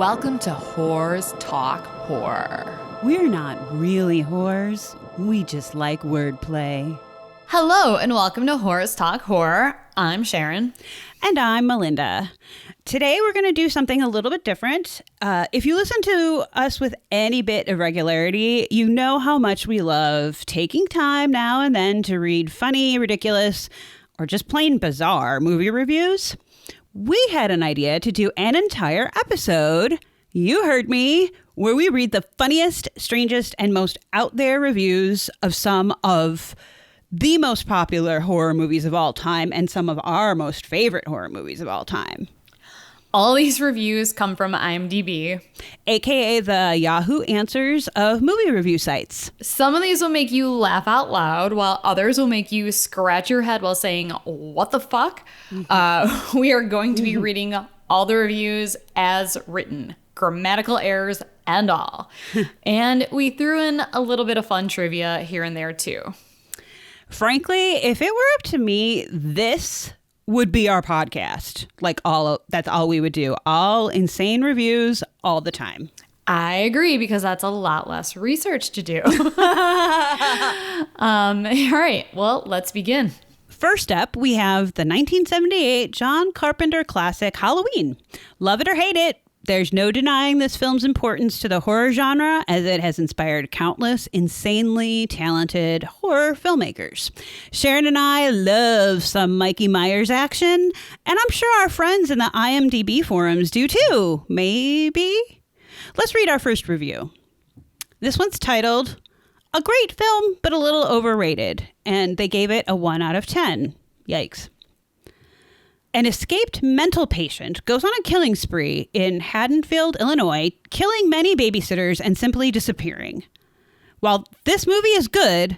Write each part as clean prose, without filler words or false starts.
Welcome to Whores Talk Horror. We're not really whores. We just like wordplay. Hello and welcome to Whores Talk Horror. I'm Sharon. And I'm Melinda. Today we're going to do something a little bit different. If you listen to us with any bit of regularity, you know how much we love taking time now and then to read funny, ridiculous, or just plain bizarre movie reviews. We had an idea to do an entire episode, you heard me, where we read the funniest, strangest, and most out there reviews of some of the most popular horror movies of all time and some of our most favorite horror movies of all time. All these reviews come from IMDb, aka the Yahoo Answers of movie review sites. Some of these will make you laugh out loud, while others will make you scratch your head while saying, what the fuck? We are going to be reading all the reviews as written, grammatical errors and all. And we threw in a little bit of fun trivia here and there too. Frankly, if it were up to me, this would be our podcast. That's all we would do. All insane reviews all the time. I agree, because that's a lot less research to do. All right, well, let's begin. First up, we have the 1978 John Carpenter classic Halloween. Love it or hate it, there's no denying this film's importance to the horror genre, as it has inspired countless insanely talented horror filmmakers. Sharon and I love some Mikey Myers action, and I'm sure our friends in the IMDb forums do too. Maybe? Let's read our first review. This one's titled, "A Great Film, but a Little Overrated," and they gave it a 1 out of 10. Yikes. An escaped mental patient goes on a killing spree in Haddonfield, Illinois, killing many babysitters and simply disappearing. While this movie is good,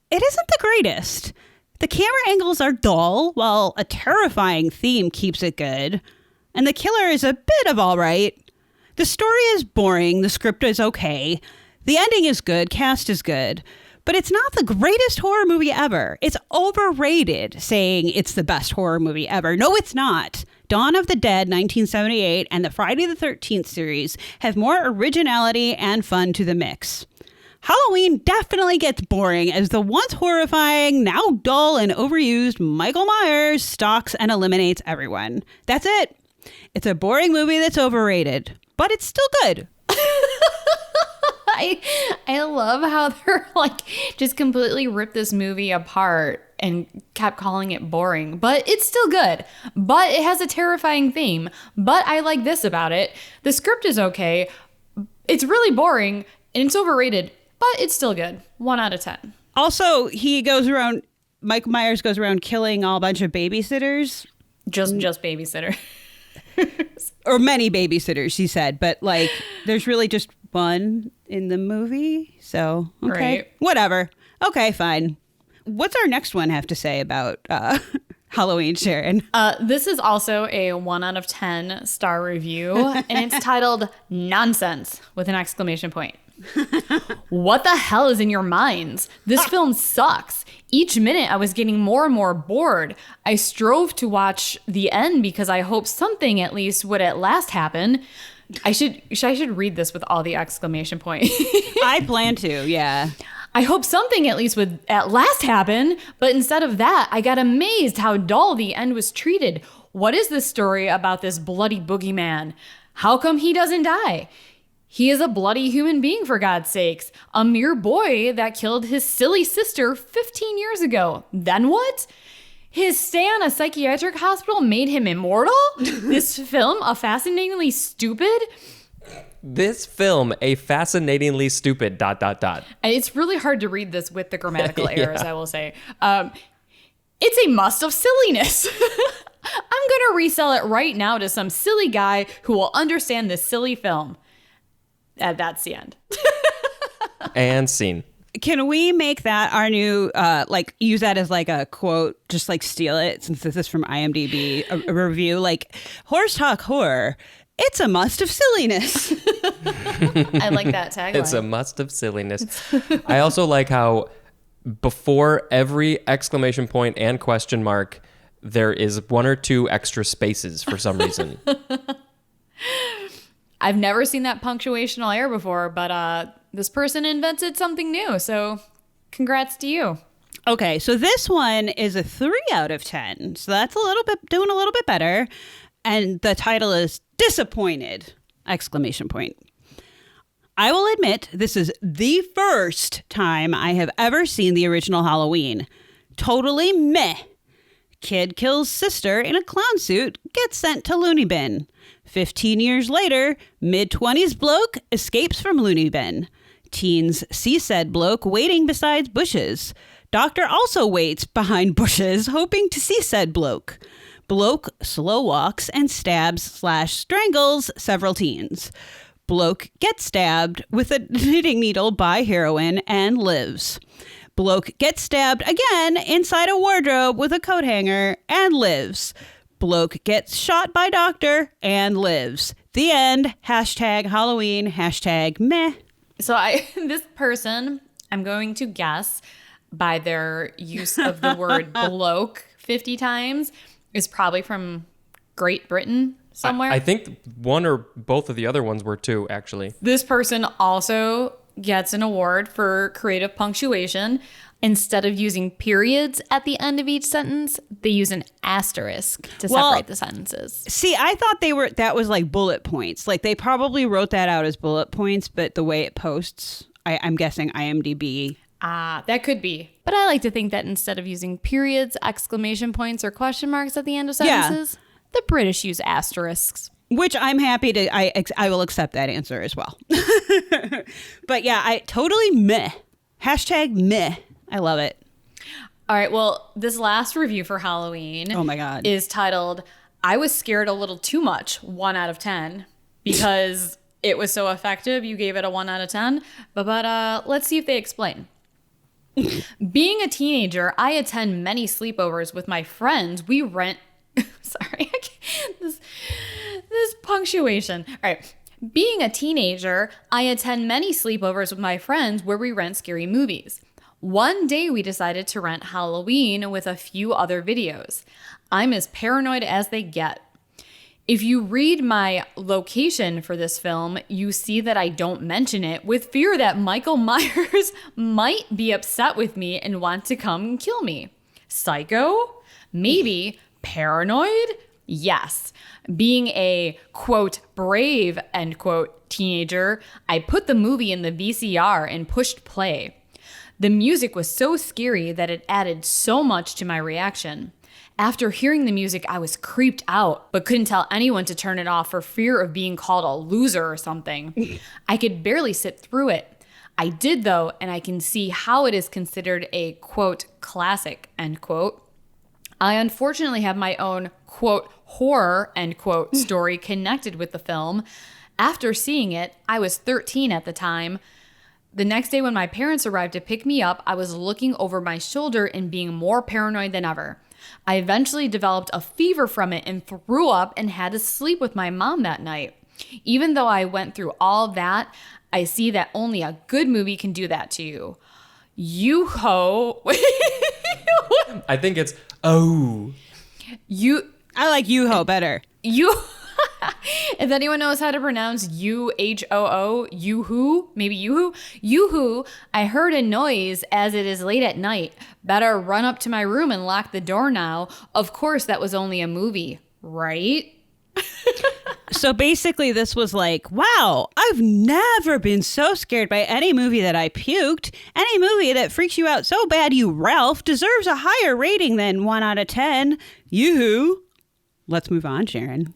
it isn't the greatest. The camera angles are dull, while a terrifying theme keeps it good. And the killer is a bit of all right. The story is boring, the script is okay, the ending is good, cast is good. But it's not the greatest horror movie ever. It's overrated saying it's the best horror movie ever. No, it's not. Dawn of the Dead, 1978, and the Friday the 13th series have more originality and fun to the mix. Halloween definitely gets boring as the once horrifying, now dull and overused Michael Myers stalks and eliminates everyone. That's it. It's a boring movie that's overrated, but it's still good. I love how they're just completely ripped this movie apart and kept calling it boring, but it's still good. But it has a terrifying theme. But I like this about it. The script is okay. It's really boring and it's overrated, but it's still good. 1 out of 10. Also, Mike Myers goes around killing all a bunch of babysitters. Just babysitter. Or many babysitters, he said. But there's really just one in the movie. So, okay. Right. Whatever. Okay, fine. What's our next one have to say about Halloween, Sharon? This is also a 1 out of 10 star review, and it's titled Nonsense with an exclamation point. What the hell is in your minds? This film sucks. Each minute I was getting more and more bored. I strove to watch the end because I hoped something at least would at last happen. I should read this with all the exclamation point. I plan to, yeah. I hope something at least would at last happen, but instead of that, I got amazed how dull the end was treated. What is this story about this bloody boogeyman? How come he doesn't die? He is a bloody human being, for God's sakes. A mere boy that killed his silly sister 15 years ago. Then what? His stay on a psychiatric hospital made him immortal? This film, a fascinatingly stupid... This film, a fascinatingly stupid... And it's really hard to read this with the grammatical errors, Yeah. I will say. It's a must of silliness. I'm going to resell it right now to some silly guy who will understand this silly film. That's the end. And scene. Can we make that our new, use that as a quote, just steal it, since this is from IMDb, a review, Horse Talk Horror, it's a must of silliness. I like that tagline. It's a must of silliness. I also like how before every exclamation point and question mark, there is 1 or 2 extra spaces for some reason. I've never seen that punctuational error before, but this person invented something new. So congrats to you. Okay, so this one is a 3 out of 10. So that's doing a little bit better. And the title is Disappointed! ! I will admit this is the first time I have ever seen the original Halloween. Totally meh. Kid kills sister in a clown suit, gets sent to loony bin. 15 years later, mid-20s bloke escapes from loony bin. Teens see said bloke waiting beside bushes. Doctor also waits behind bushes, hoping to see said bloke. Bloke slow walks and stabs/strangles several teens. Bloke gets stabbed with a knitting needle by heroin and lives. Bloke gets stabbed again inside a wardrobe with a coat hanger and lives. Bloke gets shot by doctor and lives. The end. #Halloween. #meh. So this person, I'm going to guess by their use of the word bloke 50 times, is probably from Great Britain somewhere. I think one or both of the other ones were too, actually. This person also gets an award for creative punctuation. Instead of using periods at the end of each sentence, they use an asterisk to separate the sentences. See, I thought that was like bullet points. Like they probably wrote that out as bullet points, but the way it posts, I'm guessing IMDb. That could be. But I like to think that instead of using periods, exclamation points, or question marks at the end of sentences, the British use asterisks. Which I'm happy to, I will accept that answer as well. But yeah, I totally meh. #meh. I love it. All right, well, this last review for Halloween oh my God, is titled, I was scared a little too much, 1 out of 10, because it was so effective, you gave it a 1 out of 10. But let's see if they explain. Being a teenager, I attend many sleepovers with my friends. We rent... Sorry, this punctuation. All right. Being a teenager, I attend many sleepovers with my friends where we rent scary movies. One day we decided to rent Halloween with a few other videos. I'm as paranoid as they get. If you read my location for this film, you see that I don't mention it with fear that Michael Myers might be upset with me and want to come and kill me. Psycho? Maybe. Paranoid? Yes. Being a, quote, brave, end quote, teenager, I put the movie in the VCR and pushed play. The music was so scary that it added so much to my reaction. After hearing the music, I was creeped out, but couldn't tell anyone to turn it off for fear of being called a loser or something. I could barely sit through it. I did though, and I can see how it is considered a, quote, classic, end quote. I unfortunately have my own, quote, horror, end quote, story connected with the film. After seeing it, I was 13 at the time. The next day when my parents arrived to pick me up, I was looking over my shoulder and being more paranoid than ever. I eventually developed a fever from it and threw up and had to sleep with my mom that night. Even though I went through all that, I see that only a good movie can do that to you. You-ho. I think it's, oh. I like Yoo-Hoo better. If anyone knows how to pronounce U-H-O-O, Yoo-Hoo, maybe Yoo-Hoo. Yoo-Hoo, I heard a noise as it is late at night. Better run up to my room and lock the door now. Of course, that was only a movie, right? So basically this was like, wow, I've never been so scared by any movie that I puked. Any movie that freaks you out so bad you Ralph deserves a higher rating than 1 out of 10. Yoo-hoo. Let's move on, Sharon.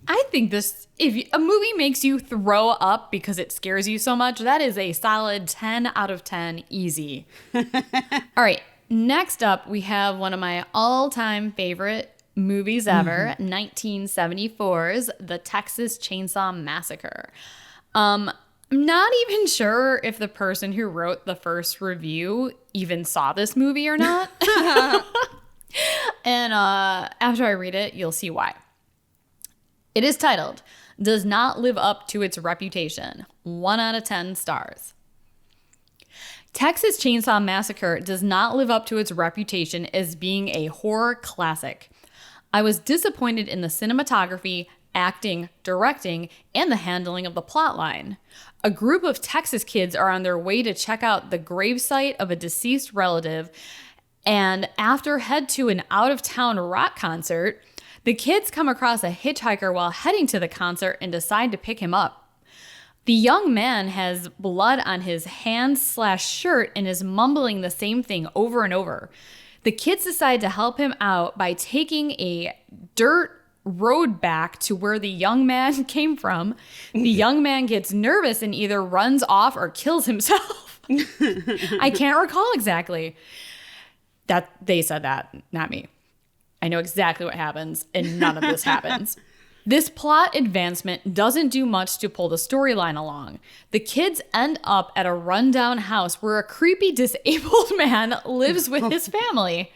I think if a movie makes you throw up because it scares you so much, that is a solid 10 out of 10 easy. All right, next up, we have one of my all-time favorite movies ever, 1974's The Texas Chainsaw Massacre. I'm not even sure if the person who wrote the first review even saw this movie or not. And after I read it, you'll see why. It is titled, Does Not Live Up to Its Reputation, 1 out of 10 stars. Texas Chainsaw Massacre does not live up to its reputation as being a horror classic. I was disappointed in the cinematography, acting, directing, and the handling of the plot line. A group of Texas kids are on their way to check out the gravesite of a deceased relative, and after head to an out-of-town rock concert, the kids come across a hitchhiker while heading to the concert and decide to pick him up. The young man has blood on his hand/shirt and is mumbling the same thing over and over. The kids decide to help him out by taking a dirt road back to where the young man came from. The young man gets nervous and either runs off or kills himself. I can't recall exactly. That they said that, not me. I know exactly what happens, and none of this happens. This plot advancement doesn't do much to pull the storyline along. The kids end up at a rundown house where a creepy disabled man lives with his family.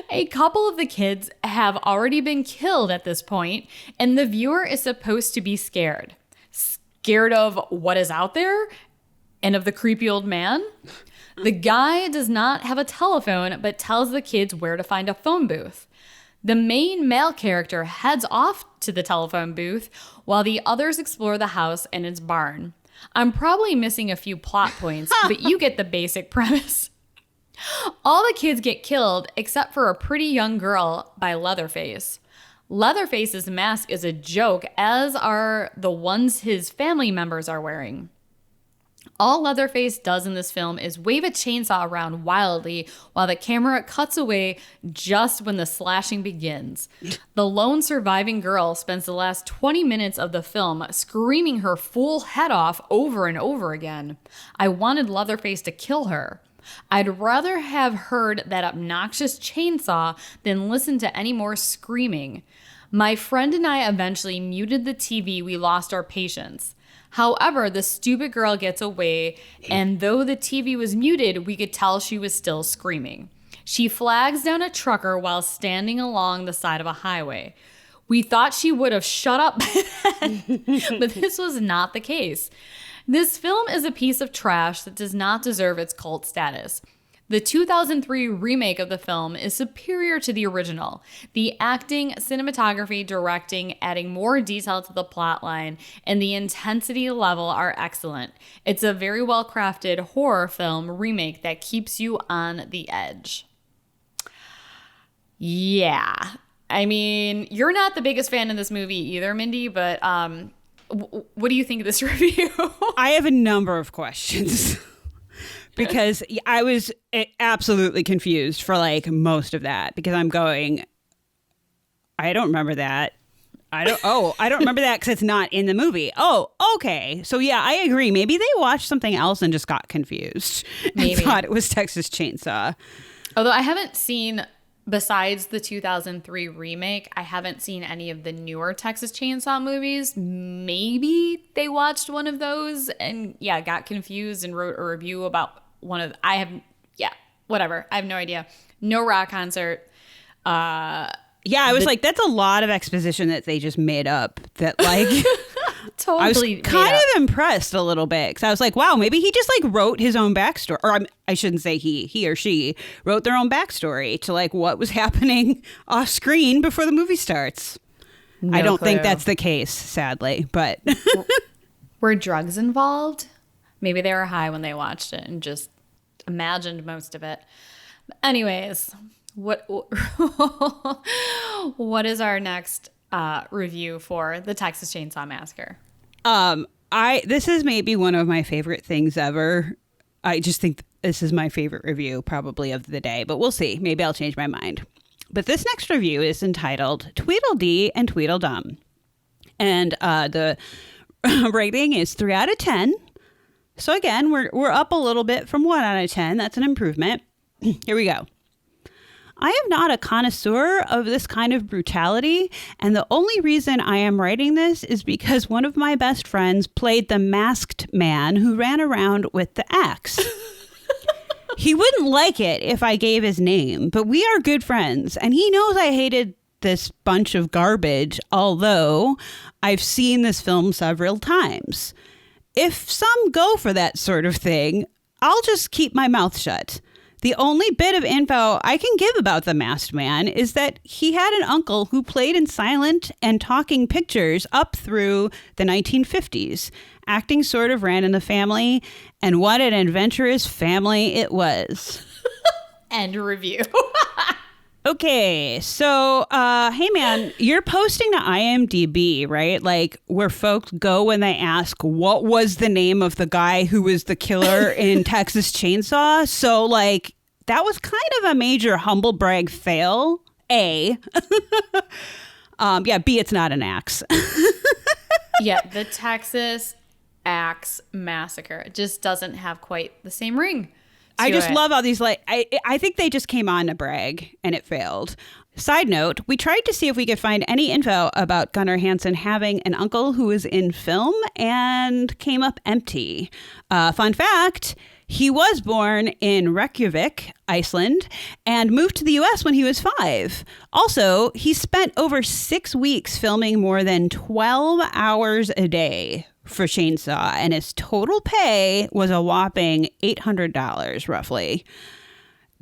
A couple of the kids have already been killed at this point, and the viewer is supposed to be scared. Scared of what is out there and of the creepy old man? The guy does not have a telephone, but tells the kids where to find a phone booth. The main male character heads off to the telephone booth while the others explore the house and its barn. I'm probably missing a few plot points, but you get the basic premise. All the kids get killed except for a pretty young girl by Leatherface. Leatherface's mask is a joke, as are the ones his family members are wearing. All Leatherface does in this film is wave a chainsaw around wildly while the camera cuts away just when the slashing begins. The lone surviving girl spends the last 20 minutes of the film screaming her full head off over and over again. I wanted Leatherface to kill her. I'd rather have heard that obnoxious chainsaw than listen to any more screaming. My friend and I eventually muted the TV. We lost our patience. However, the stupid girl gets away, and though the TV was muted, we could tell she was still screaming. She flags down a trucker while standing along the side of a highway. We thought she would have shut up by then, but this was not the case. This film is a piece of trash that does not deserve its cult status. The 2003 remake of the film is superior to the original. The acting, cinematography, directing, adding more detail to the plotline, and the intensity level are excellent. It's a very well-crafted horror film remake that keeps you on the edge. Yeah. I mean, you're not the biggest fan of this movie either, Mindy, but what do you think of this review? I have a number of questions. Because I was absolutely confused for like most of that, because I'm going, I don't remember that. I don't remember that because it's not in the movie. Oh, okay. So yeah, I agree. Maybe they watched something else and just got confused. Maybe. And thought it was Texas Chainsaw. Although I haven't seen, besides the 2003 remake, I haven't seen any of the newer Texas Chainsaw movies. Maybe they watched one of those and got confused and wrote a review about one of whatever. I have no idea. No rock concert. I was like, that's a lot of exposition that they just made up. That like, totally. I was kind of impressed a little bit because I was like, wow, maybe he just like wrote his own backstory, or I shouldn't say he or she wrote their own backstory to like what was happening off screen before the movie starts. No I don't think that's the case, sadly, but were drugs involved? Maybe they were high when they watched it and just imagined most of it. Anyways, what is our next review for the Texas Chainsaw Massacre? This is maybe one of my favorite things ever. I just think this is my favorite review probably of the day, but we'll see. Maybe I'll change my mind. But this next review is entitled Tweedledee and Tweedledum. And the rating is 3 out of 10. So again, we're up a little bit from 1 out of 10. That's an improvement. Here we go. I am not a connoisseur of this kind of brutality, and the only reason I am writing this is because one of my best friends played the masked man who ran around with the axe. He wouldn't like it if I gave his name, but we are good friends, and he knows I hated this bunch of garbage, although I've seen this film several times. If some go for that sort of thing, I'll just keep my mouth shut. The only bit of info I can give about the masked man is that he had an uncle who played in silent and talking pictures up through the 1950s. Acting sort of ran in the family, and what an adventurous family it was. End review. Okay, so, hey man, you're posting to IMDb, right? Like, where folks go when they ask, what was the name of the guy who was the killer in Texas Chainsaw? So, like, that was kind of a major humble brag fail, A. B, it's not an axe. Yeah, the Texas Axe Massacre. It just doesn't have quite the same ring. I just love all these, like, I think they just came on to brag and it failed. Side note, we tried to see if we could find any info about Gunnar Hansen having an uncle who was in film and came up empty. Fun fact, he was born in Reykjavik, Iceland, and moved to the U.S. when he was 5. Also, he spent over 6 weeks filming more than 12 hours a day for Chainsaw, and his total pay was a whopping $800 roughly.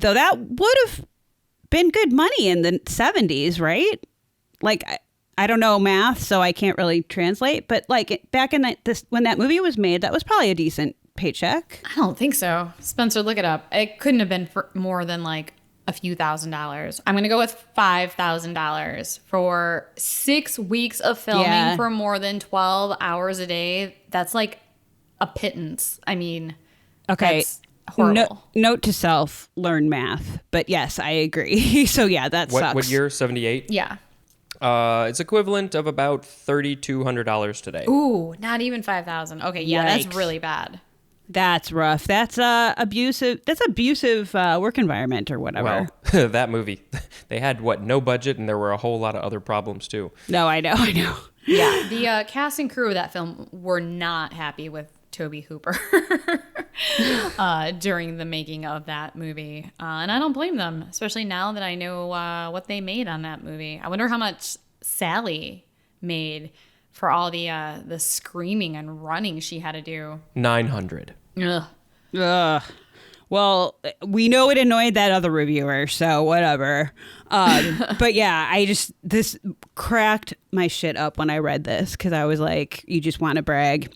Though that would have been good money in the 70s, right? Like, I don't know math, so I can't really translate, but like back in when that movie was made, that was probably a decent paycheck. I don't think so. Spencer, look it up. It couldn't have been for more than like a few $1,000s. I'm going to go with $5,000 for 6 weeks of filming for more than 12 hours a day. That's like a pittance. I mean, okay. That's horrible. Note to self, learn math. But yes, I agree. So yeah, that sucks. What year? 78? Yeah. It's equivalent of about $3,200 today. Ooh, not even 5,000. Okay, yeah, Yikes. that's really bad. That's rough. That's abusive. That's abusive work environment or whatever. Well, that movie, they had no budget, and there were a whole lot of other problems too. No, I know. Yeah, the cast and crew of that film were not happy with Toby Hooper during the making of that movie, and I don't blame them, especially now that I know what they made on that movie. I wonder how much Sally made for all the screaming and running she had to do. $900. Ugh. Well, we know it annoyed that other reviewer, so whatever. But yeah, this cracked my shit up when I read this because I was like, you just want to brag.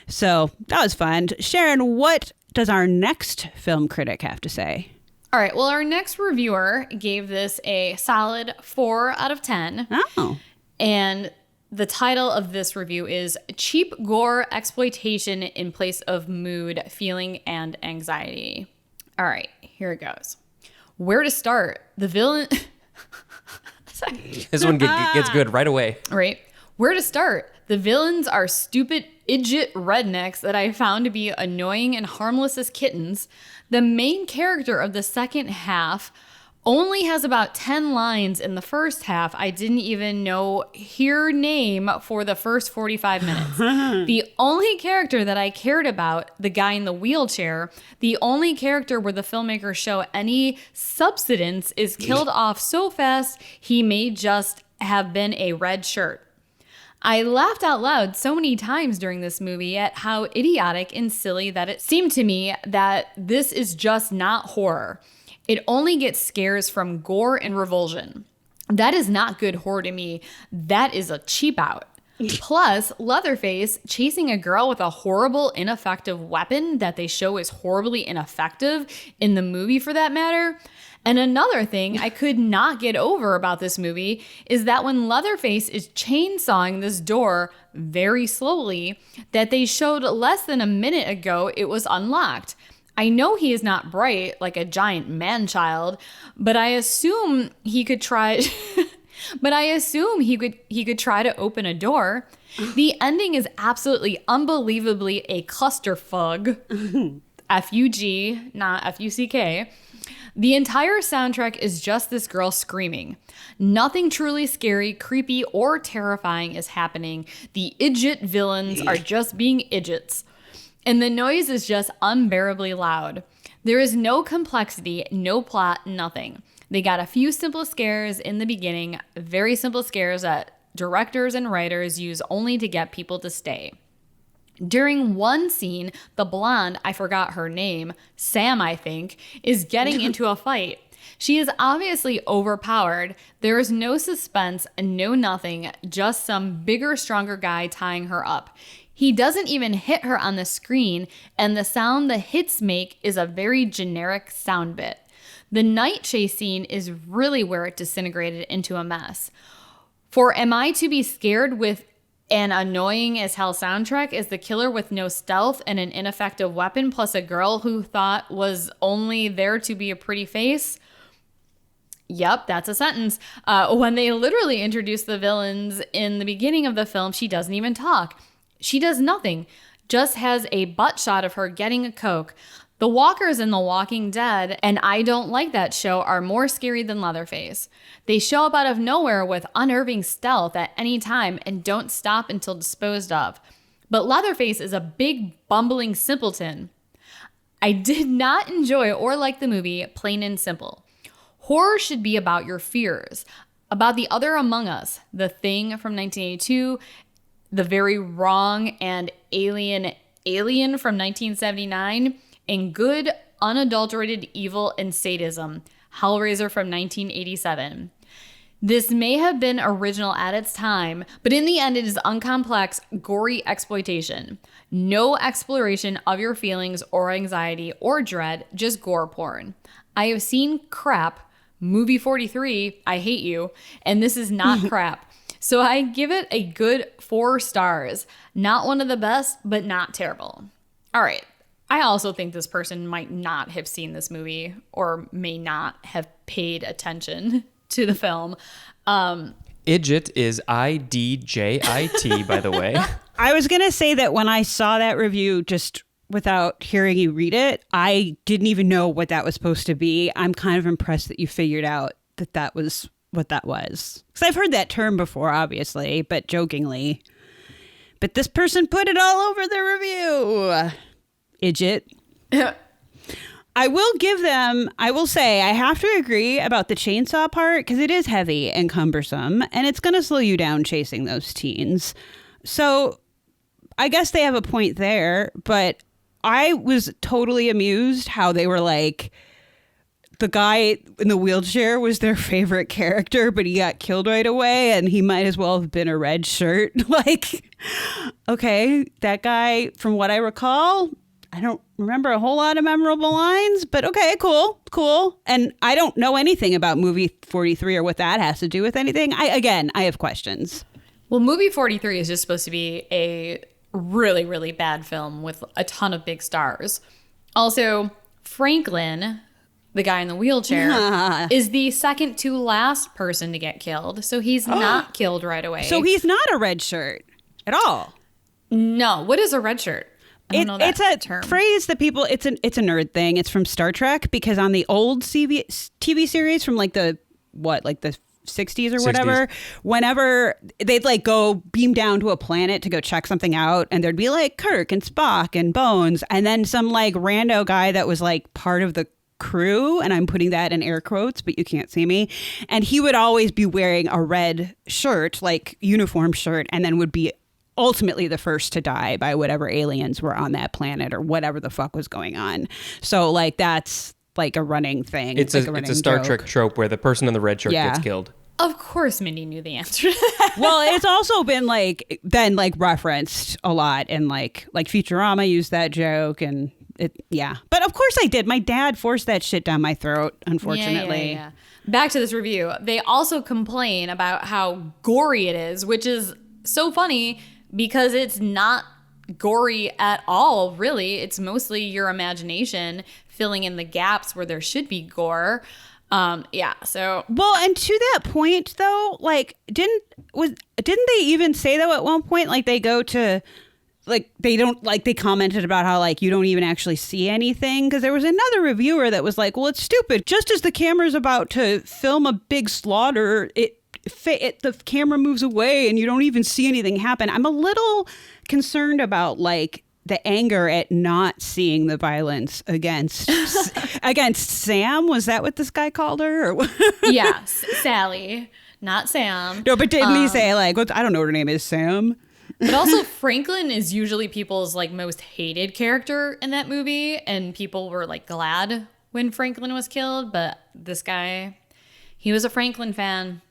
So that was fun. Sharon, what does our next film critic have to say? All right. Well, our next reviewer gave this a solid 4 out of 10. Oh. And the title of this review is Cheap Gore Exploitation in Place of Mood, Feeling, and Anxiety. All right, here it goes. Where to start? The villain... This one gets good right away. Right. Where to start? The villains are stupid idiot rednecks that I found to be annoying and harmless as kittens. The main character of the second half only has about 10 lines in the first half. I didn't even know her name for the first 45 minutes. The only character that I cared about, the guy in the wheelchair, the only character where the filmmakers show any substance is killed off so fast he may just have been a red shirt. I laughed out loud so many times during this movie at how idiotic and silly that it seemed to me that this is just not horror. It only gets scares from gore and revulsion. That is not good horror to me. That is a cheap out. Plus, Leatherface chasing a girl with a horrible, ineffective weapon that they show is horribly ineffective in the movie for that matter. And another thing I could not get over about this movie is that when Leatherface is chainsawing this door very slowly, that they showed less than a minute ago it was unlocked. I know he is not bright like a giant man-child, but I assume he could try he could try to open a door. The ending is absolutely unbelievably a clusterfuck. F-U-G, not F-U-C-K. The entire soundtrack is just this girl screaming. Nothing truly scary, creepy, or terrifying is happening. The idiot villains are just being idiots. And the noise is just unbearably loud. There is no complexity, no plot, nothing. They got a few simple scares in the beginning, very simple scares that directors and writers use only to get people to stay. During one scene, the blonde, I forgot her name, Sam, I think, is getting into a fight. She is obviously overpowered. There is no suspense and no nothing, just some bigger, stronger guy tying her up. He doesn't even hit her on the screen, and the sound the hits make is a very generic sound bit. The night chase scene is really where it disintegrated into a mess. For Am I to Be Scared with an annoying as hell soundtrack is the killer with no stealth and an ineffective weapon plus a girl who thought was only there to be a pretty face? Yep, that's a sentence. When they literally introduce the villains in the beginning of the film, she doesn't even talk. She does nothing, just has a butt shot of her getting a Coke. The walkers in The Walking Dead and I Don't Like That show are more scary than Leatherface. They show up out of nowhere with unnerving stealth at any time and don't stop until disposed of. But Leatherface is a big, bumbling simpleton. I did not enjoy or like the movie, plain and simple. Horror should be about your fears, about the other among us, The Thing from 1982, The Very Wrong and Alien from 1979, and good, unadulterated evil and sadism, Hellraiser from 1987. This may have been original at its time, but in the end it is uncomplex, gory exploitation. No exploration of your feelings or anxiety or dread, just gore porn. I have seen crap, movie 43, I hate you, and this is not crap. So I give it a good 4 stars. Not one of the best, but not terrible. All right. I also think this person might not have seen this movie or may not have paid attention to the film. Idjit is IDJIT, by the way. I was going to say that when I saw that review, just without hearing you read it, I didn't even know what that was supposed to be. I'm kind of impressed that you figured out that that was what that was. Because I've heard that term before, obviously, but jokingly. But this person put it all over the review. Idjit. I will say, I have to agree about the chainsaw part because it is heavy and cumbersome and it's going to slow you down chasing those teens. So I guess they have a point there, but I was totally amused how they were like, the guy in the wheelchair was their favorite character, but he got killed right away and he might as well have been a red shirt. Like, okay, that guy, from what I recall, I don't remember a whole lot of memorable lines, but okay, cool. And I don't know anything about movie 43 or what that has to do with anything. I have questions. Well, movie 43 is just supposed to be a really, really bad film with a ton of big stars. Also, Franklin, the guy in the wheelchair, is the second to last person to get killed. So he's not killed right away. So he's not a red shirt at all. No. What is a red shirt? It's a term. Phrase that people, it's a nerd thing. It's from Star Trek because on the old TV series from like the 60s or whatever, 60s. Whenever they'd like go beam down to a planet to go check something out and there'd be like Kirk and Spock and Bones and then some like rando guy that was like part of the crew, and I'm putting that in air quotes, but you can't see me, and he would always be wearing a red shirt, like uniform shirt, and then would be ultimately the first to die by whatever aliens were on that planet or whatever the fuck was going on. So like that's like a running thing. It's a Star Trek trope where the person in the red shirt gets killed. Of course Mindy knew the answer to that. Well, it's also been like referenced a lot in like Futurama used that joke and but of course I did. My dad forced that shit down my throat, unfortunately. Yeah. Back to this review. They also complain about how gory it is, which is so funny because it's not gory at all, really. It's mostly your imagination filling in the gaps where there should be gore. So well, and to that point though, like didn't they even say that at one point? Like they go to like they commented about how like you don't even actually see anything, because there was another reviewer that was like, well, it's stupid. Just as the camera's about to film a big slaughter, the camera moves away and you don't even see anything happen. I'm a little concerned about like the anger at not seeing the violence against Sam. Was that what this guy called her? Or yeah, Sally, not Sam. No, but didn't he say like, I don't know what her name is, Sam? But also Franklin is usually people's like most hated character in that movie, and people were like glad when Franklin was killed, but this guy, he was a Franklin fan.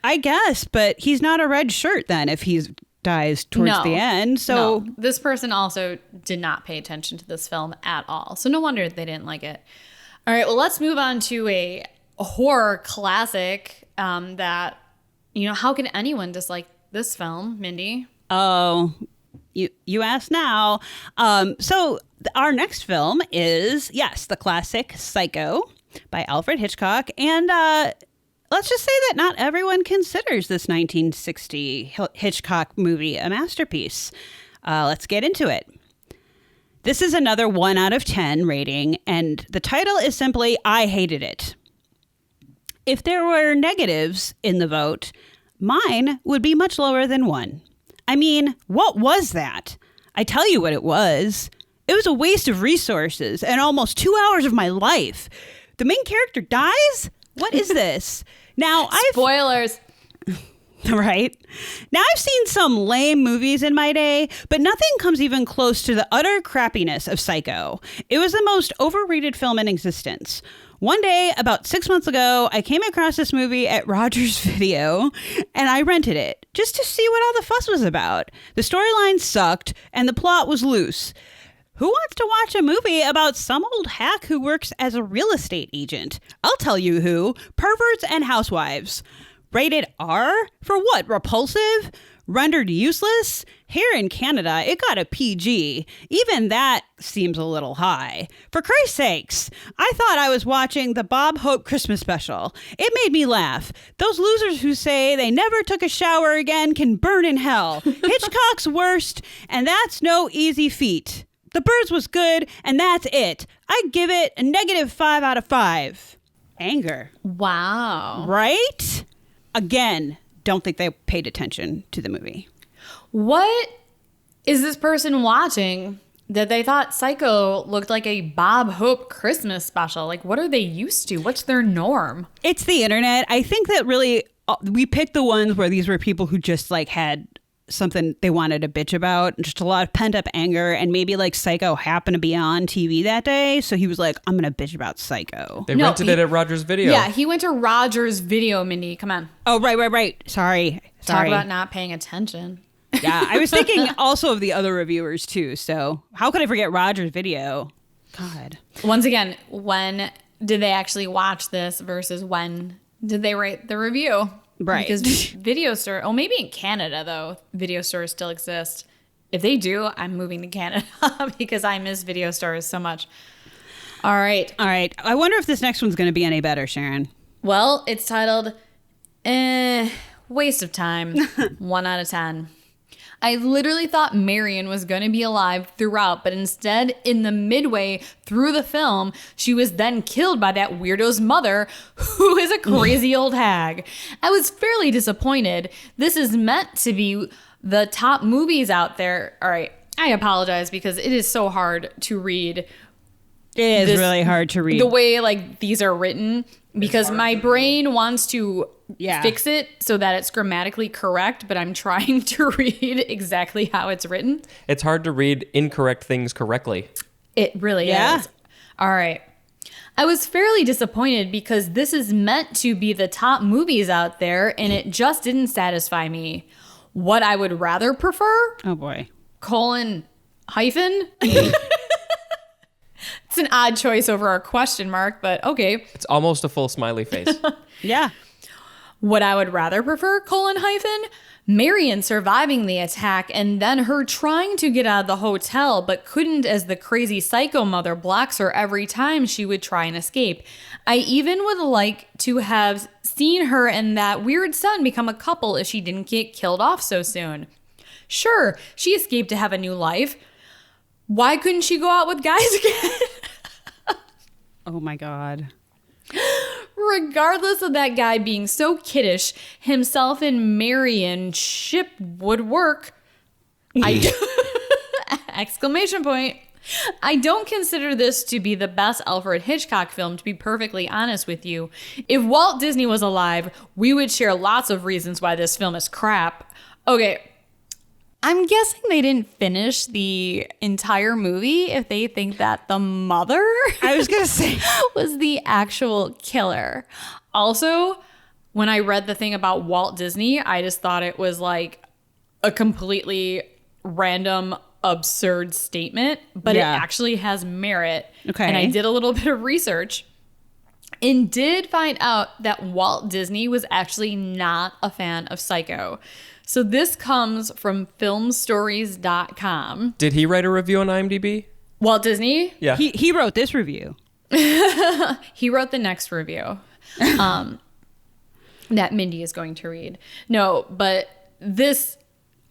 I guess, but he's not a red shirt then if he dies towards the end. So no. This person also did not pay attention to this film at all. So no wonder they didn't like it. All right, well, let's move on to a horror classic that, you know, how can anyone dislike this film, Mindy? Oh, you ask now. So our next film is, yes, the classic Psycho by Alfred Hitchcock. And let's just say that not everyone considers this 1960 Hitchcock movie a masterpiece. Let's get into it. This is another 1 out of 10 rating, and the title is simply, I hated it. If there were negatives in the vote, mine would be much lower than 1. I mean, what was that? I tell you what it was. It was a waste of resources and almost 2 hours of my life. The main character dies? What is this? Now, Spoilers. Right? Now, I've seen some lame movies in my day, but nothing comes even close to the utter crappiness of Psycho. It was the most overrated film in existence. One day, about 6 months ago, I came across this movie at Rogers Video, and I rented it just to see what all the fuss was about. The storyline sucked, and the plot was loose. Who wants to watch a movie about some old hack who works as a real estate agent? I'll tell you who. Perverts and housewives. Rated R? For what? Repulsive? Rendered useless? Here in Canada, it got a PG. Even that seems a little high. For Christ's sakes, I thought I was watching the Bob Hope Christmas special. It made me laugh. Those losers who say they never took a shower again can burn in hell. Hitchcock's worst, and that's no easy feat. The Birds was good, and that's it. I give it a -5 out of 5. Anger. Wow. Right? Again, don't think they paid attention to the movie. What is this person watching that they thought Psycho looked like a Bob Hope Christmas special? Like, what are they used to? What's their norm? It's the internet. I think that really, we picked the ones where these were people who just like had something they wanted to bitch about, just a lot of pent up anger, and maybe like Psycho happened to be on TV that day, so he was like, I'm gonna bitch about Psycho. They rented it at Rogers Video. Yeah, he went to Rogers Video, Mindy. Come on. Oh, right. Sorry. Talk about not paying attention. Yeah, I was thinking also of the other reviewers too, so how could I forget Rogers Video? God. Once again, when did they actually watch this versus when did they write the review? Right. Because video store, maybe in Canada, though, video stores still exist. If they do, I'm moving to Canada because I miss video stores so much. All right. I wonder if this next one's going to be any better, Sharon. Well, it's titled, Waste of Time, 1 out of 10. I literally thought Marion was going to be alive throughout, but instead, in the midway through the film, she was then killed by that weirdo's mother, who is a crazy old hag. I was fairly disappointed. This is meant to be the top movies out there. All right, I apologize because it is so hard to read. It is really hard to read. The way like these are written, because my brain wants to fix it so that it's grammatically correct, but I'm trying to read exactly how it's written. It's hard to read incorrect things correctly. It really is. All right. I was fairly disappointed because this is meant to be the top movies out there, and it just didn't satisfy me. What I would rather prefer? Oh, boy. :hyphen. It's an odd choice over a question mark, but okay. It's almost a full smiley face. Yeah. What I would rather prefer: :hyphen. Marion surviving the attack and then her trying to get out of the hotel but couldn't as the crazy psycho mother blocks her every time she would try and escape. I even would like to have seen her and that weird son become a couple if she didn't get killed off so soon. Sure, she escaped to have a new life. Why couldn't she go out with guys again? Oh my God. Regardless of that guy being so kiddish, himself and Marion ship would work. Exclamation point. I don't consider this to be the best Alfred Hitchcock film, to be perfectly honest with you. If Walt Disney was alive, we would share lots of reasons why this film is crap. Okay, I'm guessing they didn't finish the entire movie if they think that the mother I was going to say was the actual killer. Also, when I read the thing about Walt Disney, I just thought it was like a completely random, absurd statement, but it actually has merit. Okay. And I did a little bit of research and did find out that Walt Disney was actually not a fan of Psycho. So this comes from filmstories.com. Did he write a review on IMDb? Walt Disney? Yeah. he wrote this review. He wrote the next review that Mindy is going to read. No, but this,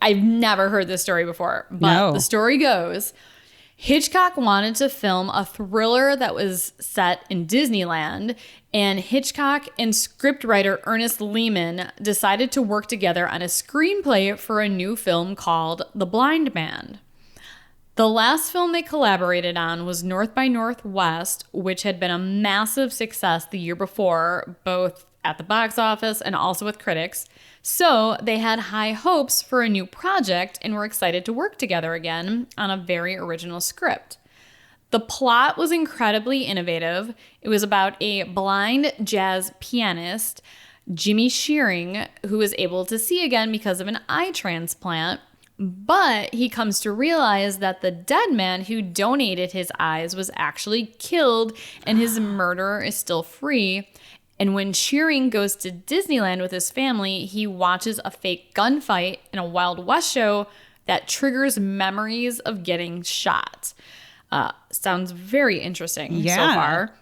I've never heard this story before. But the story goes, Hitchcock wanted to film a thriller that was set in Disneyland, and Hitchcock and scriptwriter Ernest Lehman decided to work together on a screenplay for a new film called The Blind Man. The last film they collaborated on was North by Northwest, which had been a massive success the year before, both at the box office and also with critics. So they had high hopes for a new project and were excited to work together again on a very original script. The plot was incredibly innovative. It was about a blind jazz pianist, Jimmy Shearing, who was able to see again because of an eye transplant. But he comes to realize that the dead man who donated his eyes was actually killed and his murderer is still free. And when Shearing goes to Disneyland with his family, he watches a fake gunfight in a Wild West show that triggers memories of getting shot. Sounds very interesting so far.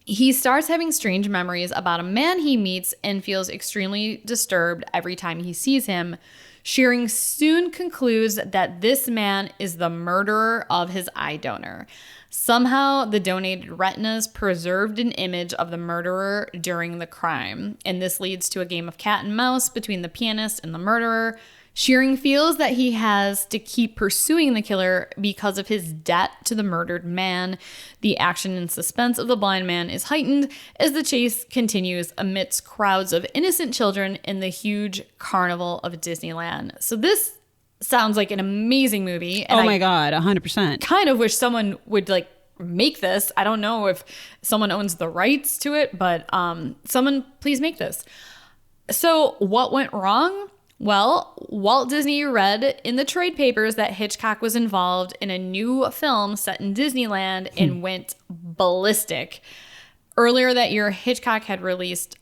He starts having strange memories about a man he meets and feels extremely disturbed every time he sees him. Shearing soon concludes that this man is the murderer of his eye donor. Somehow, the donated retinas preserved an image of the murderer during the crime, and this leads to a game of cat and mouse between the pianist and the murderer. Shearing feels that he has to keep pursuing the killer because of his debt to the murdered man. The action and suspense of The Blind Man is heightened as the chase continues amidst crowds of innocent children in the huge carnival of Disneyland. So this sounds like an amazing movie. And oh my God, 100%. Kind of wish someone would like make this. I don't know if someone owns the rights to it, but someone please make this. So what went wrong? Well, Walt Disney read in the trade papers that Hitchcock was involved in a new film set in Disneyland and went ballistic. Earlier that year, Hitchcock had released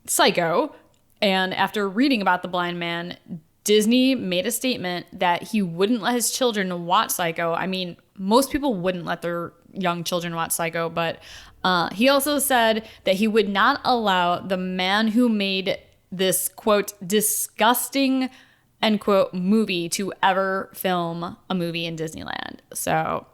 Psycho, and after reading about The Blind Man, Disney made a statement that he wouldn't let his children watch Psycho. I mean, most people wouldn't let their young children watch Psycho, but he also said that he would not allow the man who made this, quote, disgusting, end quote, movie to ever film a movie in Disneyland. So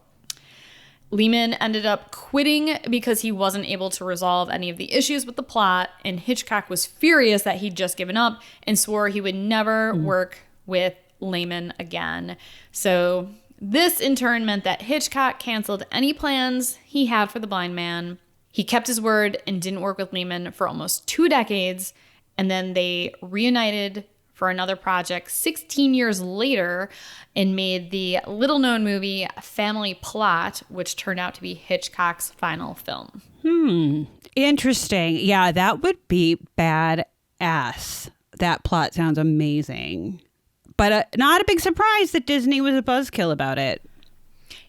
Lehman ended up quitting because he wasn't able to resolve any of the issues with the plot, and Hitchcock was furious that he'd just given up and swore he would never work with Lehman again. So this in turn meant that Hitchcock canceled any plans he had for The Blind Man. He kept his word and didn't work with Lehman for almost 2 decades. And then they reunited for another project 16 years later and made the little-known movie Family Plot, which turned out to be Hitchcock's final film. Interesting. Yeah, that would be badass. That plot sounds amazing. But not a big surprise that Disney was a buzzkill about it.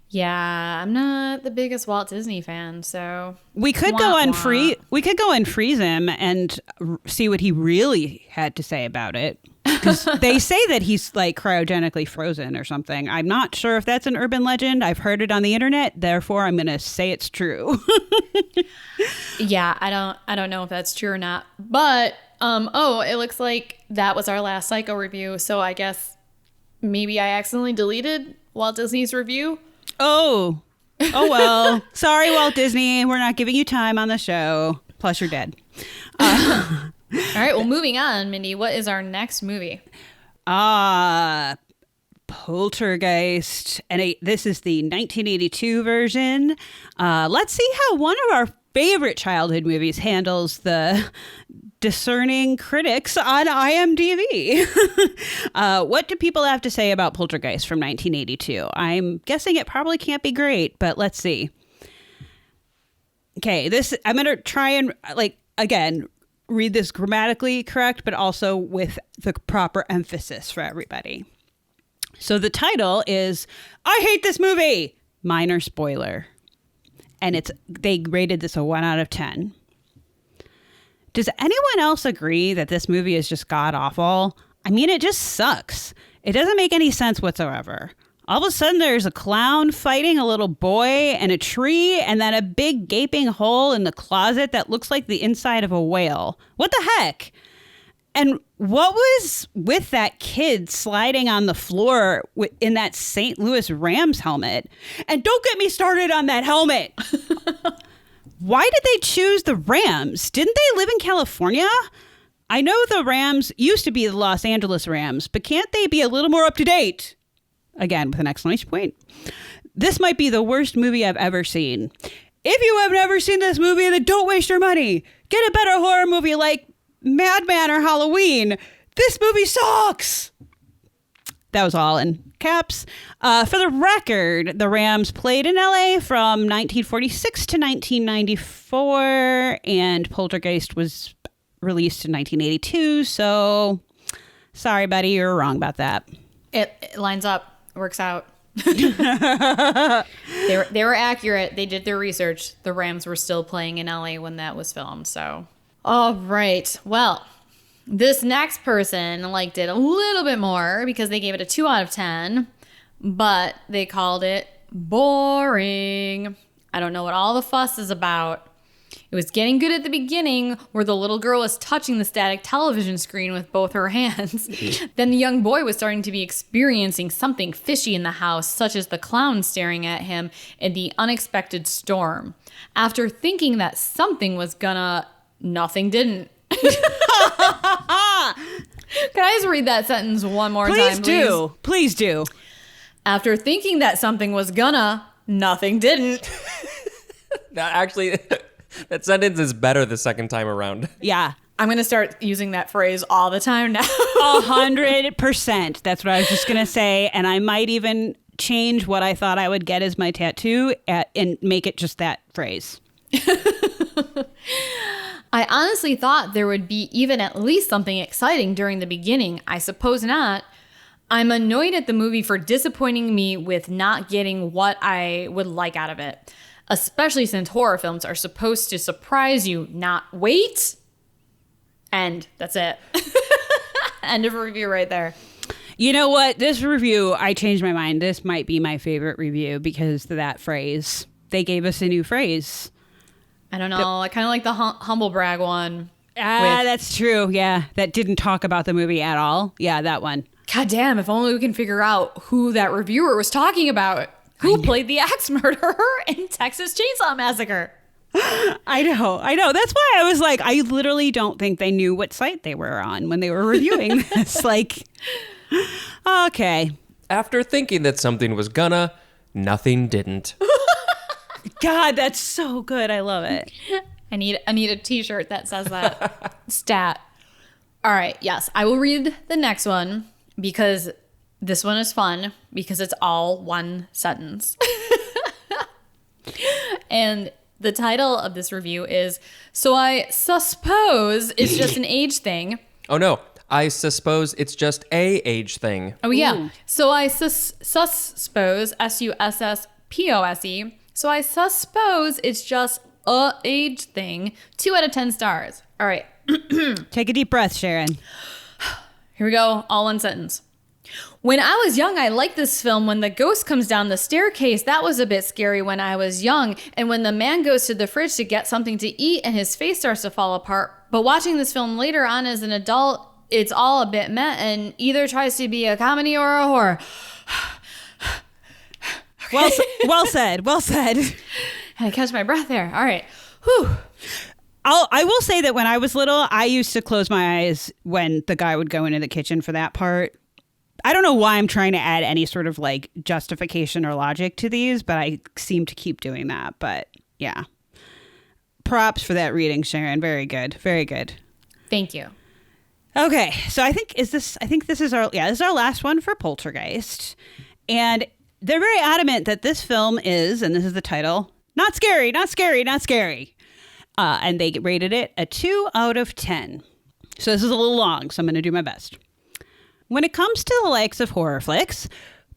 Yeah, I'm not the biggest Walt Disney fan, so we could go and freeze him and see what he really had to say about it. Because they say that he's like cryogenically frozen or something. I'm not sure if that's an urban legend. I've heard it on the internet, therefore I'm going to say it's true. Yeah, I don't know if that's true or not. But it looks like that was our last Psycho review. So I guess maybe I accidentally deleted Walt Disney's review. Oh well. Sorry, Walt Disney. We're not giving you time on the show. Plus, you're dead. All right. Well, moving on, Mindy. What is our next movie? Poltergeist. And this is the 1982 version. Let's see how one of our favorite childhood movies handles the discerning critics on IMDb. What do people have to say about Poltergeist from 1982? I'm guessing it probably can't be great, but let's see. Okay, I'm going to try and, again, read this grammatically correct, but also with the proper emphasis for everybody. So the title is, I Hate This Movie! Minor spoiler. And they rated this a 1 out of 10. Does anyone else agree that this movie is just god-awful? I mean, it just sucks. It doesn't make any sense whatsoever. All of a sudden, there's a clown fighting a little boy and a tree, and then a big gaping hole in the closet that looks like the inside of a whale. What the heck? And what was with that kid sliding on the floor in that St. Louis Rams helmet? And don't get me started on that helmet. Why did they choose the Rams? Didn't they live in California? I know the Rams used to be the Los Angeles Rams, but can't they be a little more up to date? Again, with an exclamation point. This might be the worst movie I've ever seen. If you have never seen this movie, then don't waste your money. Get a better horror movie like Madman or Halloween. This movie sucks. That was all in caps. For the record, the Rams played in LA from 1946 to 1994, and Poltergeist was released in 1982. So, sorry, buddy, you're wrong about that. It lines up. Works out. They were accurate. They did their research. The Rams were still playing in LA when that was filmed. So, all right. Well, this next person liked it a little bit more because they gave it a 2 out of 10, but they called it boring. I don't know what all the fuss is about. It was getting good at the beginning where the little girl was touching the static television screen with both her hands. Then the young boy was starting to be experiencing something fishy in the house, such as the clown staring at him and the unexpected storm. After thinking that something was gonna, nothing didn't. Can I just read that sentence one more time, please? Please do. After thinking that something was gonna, nothing didn't. Actually, that sentence is better the second time around. Yeah. I'm going to start using that phrase all the time now. 100%. That's what I was just going to say. And I might even change what I thought I would get as my tattoo and make it just that phrase. I honestly thought there would be even at least something exciting during the beginning. I suppose not. I'm annoyed at the movie for disappointing me with not getting what I would like out of it. Especially since horror films are supposed to surprise you, not wait. And that's it. End of review right there. You know what? This review, I changed my mind. This might be my favorite review because of that phrase. They gave us a new phrase. I don't know. I kind of like the humble brag one. That's true. Yeah. That didn't talk about the movie at all. Yeah, that one. God damn, if only we can figure out who that reviewer was talking about. Who played the axe murderer in Texas Chainsaw Massacre? I know. That's why I was like, I literally don't think they knew what site they were on when they were reviewing this. Okay. After thinking that something was gonna, nothing didn't. God, that's so good. I love it. I need a t-shirt that says that. Stat. All right. Yes, I will read the next one because this one is fun because it's all one sentence. And the title of this review is, So I Suppose It's Just an Age Thing. Oh, no. I suppose it's just a age thing. Oh, yeah. Ooh. So I suppose, S-U-S-S-P-O-S-E. So I suppose it's just a age thing. 2 out of 10 stars. All right. Take a deep breath, Sharon. Here we go. All one sentence. When I was young, I liked this film. When the ghost comes down the staircase, that was a bit scary when I was young. And when the man goes to the fridge to get something to eat and his face starts to fall apart. But watching this film later on as an adult, it's all a bit meh and either tries to be a comedy or a horror. Okay. Well said. And I catch my breath there. All right. Whew. I will say that when I was little, I used to close my eyes when the guy would go into the kitchen for that part. I don't know why I'm trying to add any sort of justification or logic to these, but I seem to keep doing that. But yeah. Props for that reading, Sharon. Very good. Very good. Thank you. Okay, so I think this is our last one for Poltergeist. And they're very adamant that this film is, and this is the title, not scary, not scary, not scary. And they rated it a 2 out of 10. So this is a little long, so I'm going to do my best. When it comes to the likes of horror flicks,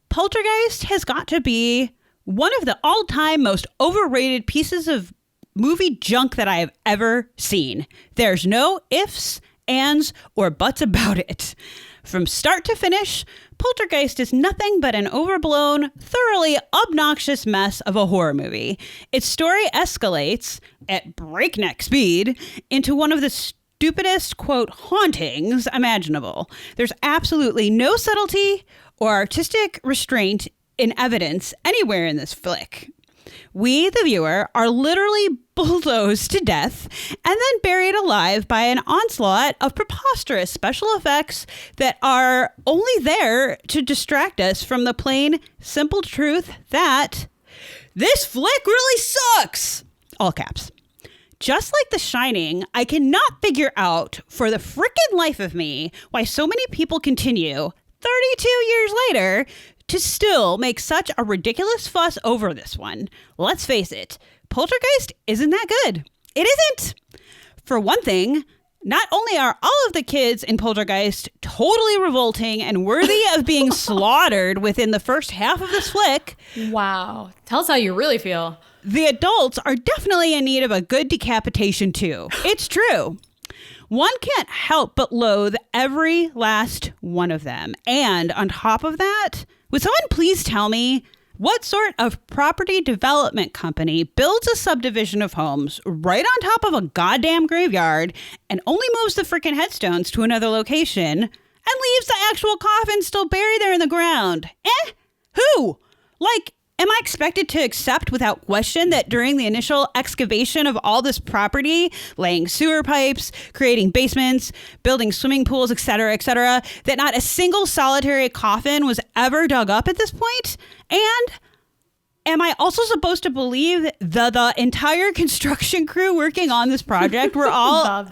Poltergeist has got to be one of the all-time most overrated pieces of movie junk that I have ever seen. There's no ifs, ands, or buts about it. From start to finish, Poltergeist is nothing but an overblown, thoroughly obnoxious mess of a horror movie. Its story escalates at breakneck speed into one of the stupidest, quote, hauntings imaginable. There's absolutely no subtlety or artistic restraint in evidence anywhere in this flick. We, the viewer, are literally bulldozed to death and then buried alive by an onslaught of preposterous special effects that are only there to distract us from the plain, simple truth that this flick really sucks! All caps. Just like The Shining, I cannot figure out for the frickin' life of me why so many people continue, 32 years later, to still make such a ridiculous fuss over this one. Let's face it, Poltergeist isn't that good. It isn't. For one thing, not only are all of the kids in Poltergeist totally revolting and worthy of being slaughtered within the first half of this flick. Wow. Tell us how you really feel. The adults are definitely in need of a good decapitation too. It's true. One can't help but loathe every last one of them. And on top of that, would someone please tell me what sort of property development company builds a subdivision of homes right on top of a goddamn graveyard and only moves the freaking headstones to another location and leaves the actual coffin still buried there in the ground? Who? Like, am I expected to accept without question that during the initial excavation of all this property, laying sewer pipes, creating basements, building swimming pools, etc., that not a single solitary coffin was ever dug up at this point? And am I also supposed to believe the entire construction crew working on this project were all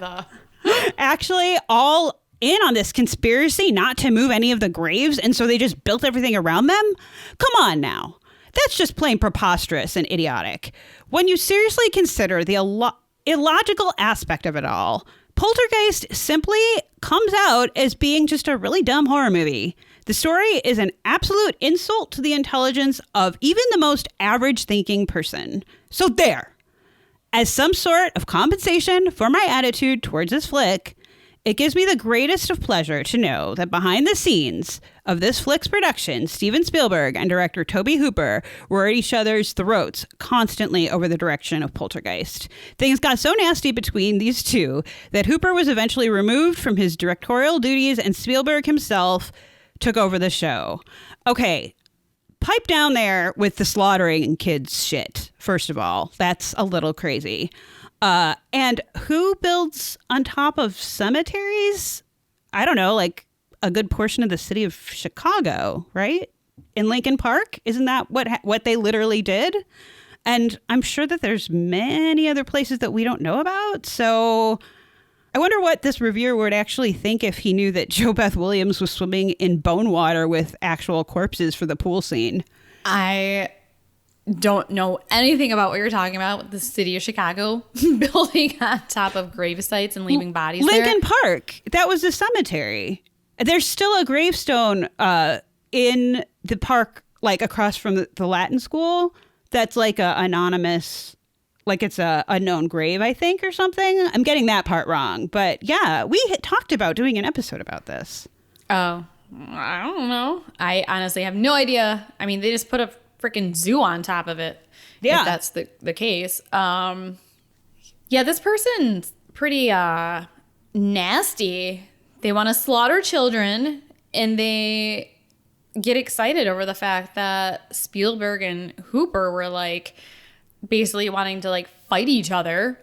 actually all in on this conspiracy not to move any of the graves, and so they just built everything around them? Come on now. That's just plain preposterous and idiotic. When you seriously consider the illogical aspect of it all, Poltergeist simply comes out as being just a really dumb horror movie. The story is an absolute insult to the intelligence of even the most average thinking person. So there. As some sort of compensation for my attitude towards this flick, it gives me the greatest of pleasure to know that behind the scenes of this flick's production, Steven Spielberg and director Tobe Hooper were at each other's throats constantly over the direction of Poltergeist. Things got so nasty between these two that Hooper was eventually removed from his directorial duties and Spielberg himself took over the show. Okay, pipe down there with the slaughtering kids shit, first of all. That's a little crazy. And who builds on top of cemeteries? I don't know, like a good portion of the city of Chicago, right? In Lincoln Park? Isn't that what they literally did? And I'm sure that there's many other places that we don't know about. So I wonder what this reviewer would actually think if he knew that Jo Beth Williams was swimming in bone water with actual corpses for the pool scene. I don't know anything about what you're talking about with the city of Chicago building on top of grave sites and leaving bodies Lincoln there. Park, that was a cemetery. There's still a gravestone in the park, like across from the Latin school, that's like a anonymous, like it's a unknown grave, I think, or something. I'm getting that part wrong. But yeah, we had talked about doing an episode about this. Oh, I don't know. I honestly have no idea. I mean, they just put a freaking zoo on top of it. Yeah, if that's the case. Yeah, this person's pretty nasty. They want to slaughter children, and they get excited over the fact that Spielberg and Hooper were like basically wanting to like fight each other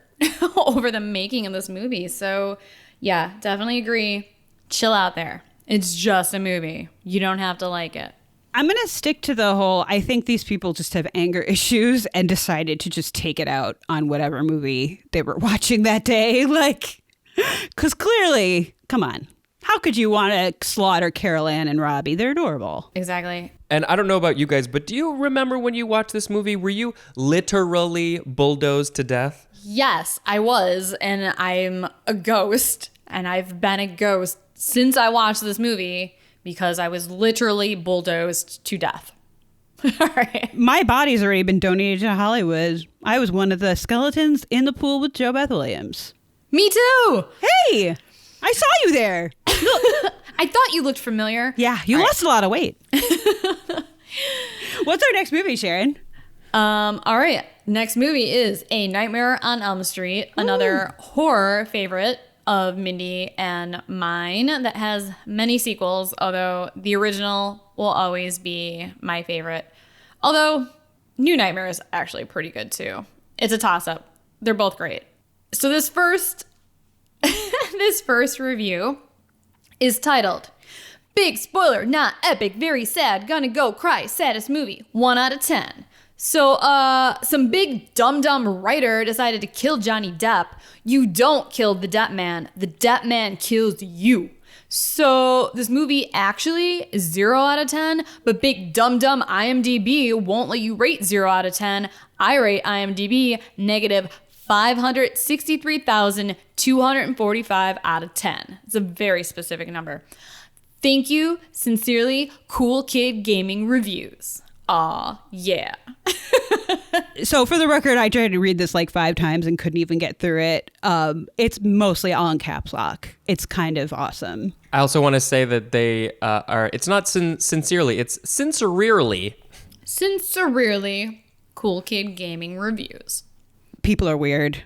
over the making of this movie. So yeah, definitely agree. Chill out there. It's just a movie. You don't have to like it. I'm going to stick to the whole, I think these people just have anger issues and decided to just take it out on whatever movie they were watching that day. Like, Because clearly, come on. How could you want to slaughter Carol Ann and Robbie? They're adorable. Exactly. And I don't know about you guys, but do you remember when you watched this movie? Were you literally bulldozed to death? Yes, I was. And I'm a ghost. And I've been a ghost since I watched this movie because I was literally bulldozed to death. All right. My body's already been donated to Hollywood. I was one of the skeletons in the pool with Joe Beth Williams. Me too. Hey, I saw you there. I thought you looked familiar. Yeah, you lost a lot of weight. What's our next movie, Sharon? All right. Next movie is A Nightmare on Elm Street, another horror favorite of Mindy and mine that has many sequels, although the original will always be my favorite. Although New Nightmare is actually pretty good too. It's a toss-up. They're both great. So this first review is titled, Big spoiler, not epic, very sad, gonna go cry, saddest movie, 1 out of 10. So, some big dumb writer decided to kill Johnny Depp. You don't kill the Depp man. The Depp man kills you. So, this movie actually is 0 out of 10, but big dumb IMDb won't let you rate 0 out of 10. I rate IMDb negative 563,245 out of 10. It's a very specific number. Thank you, sincerely, Cool Kid Gaming Reviews. Aw, yeah. So for the record, I tried to read this like 5 times and couldn't even get through it. It's mostly all in caps lock. It's kind of awesome. I also want to say that they are, it's not sincerely, it's sincerely. Sincerely, Cool Kid Gaming Reviews. People are weird,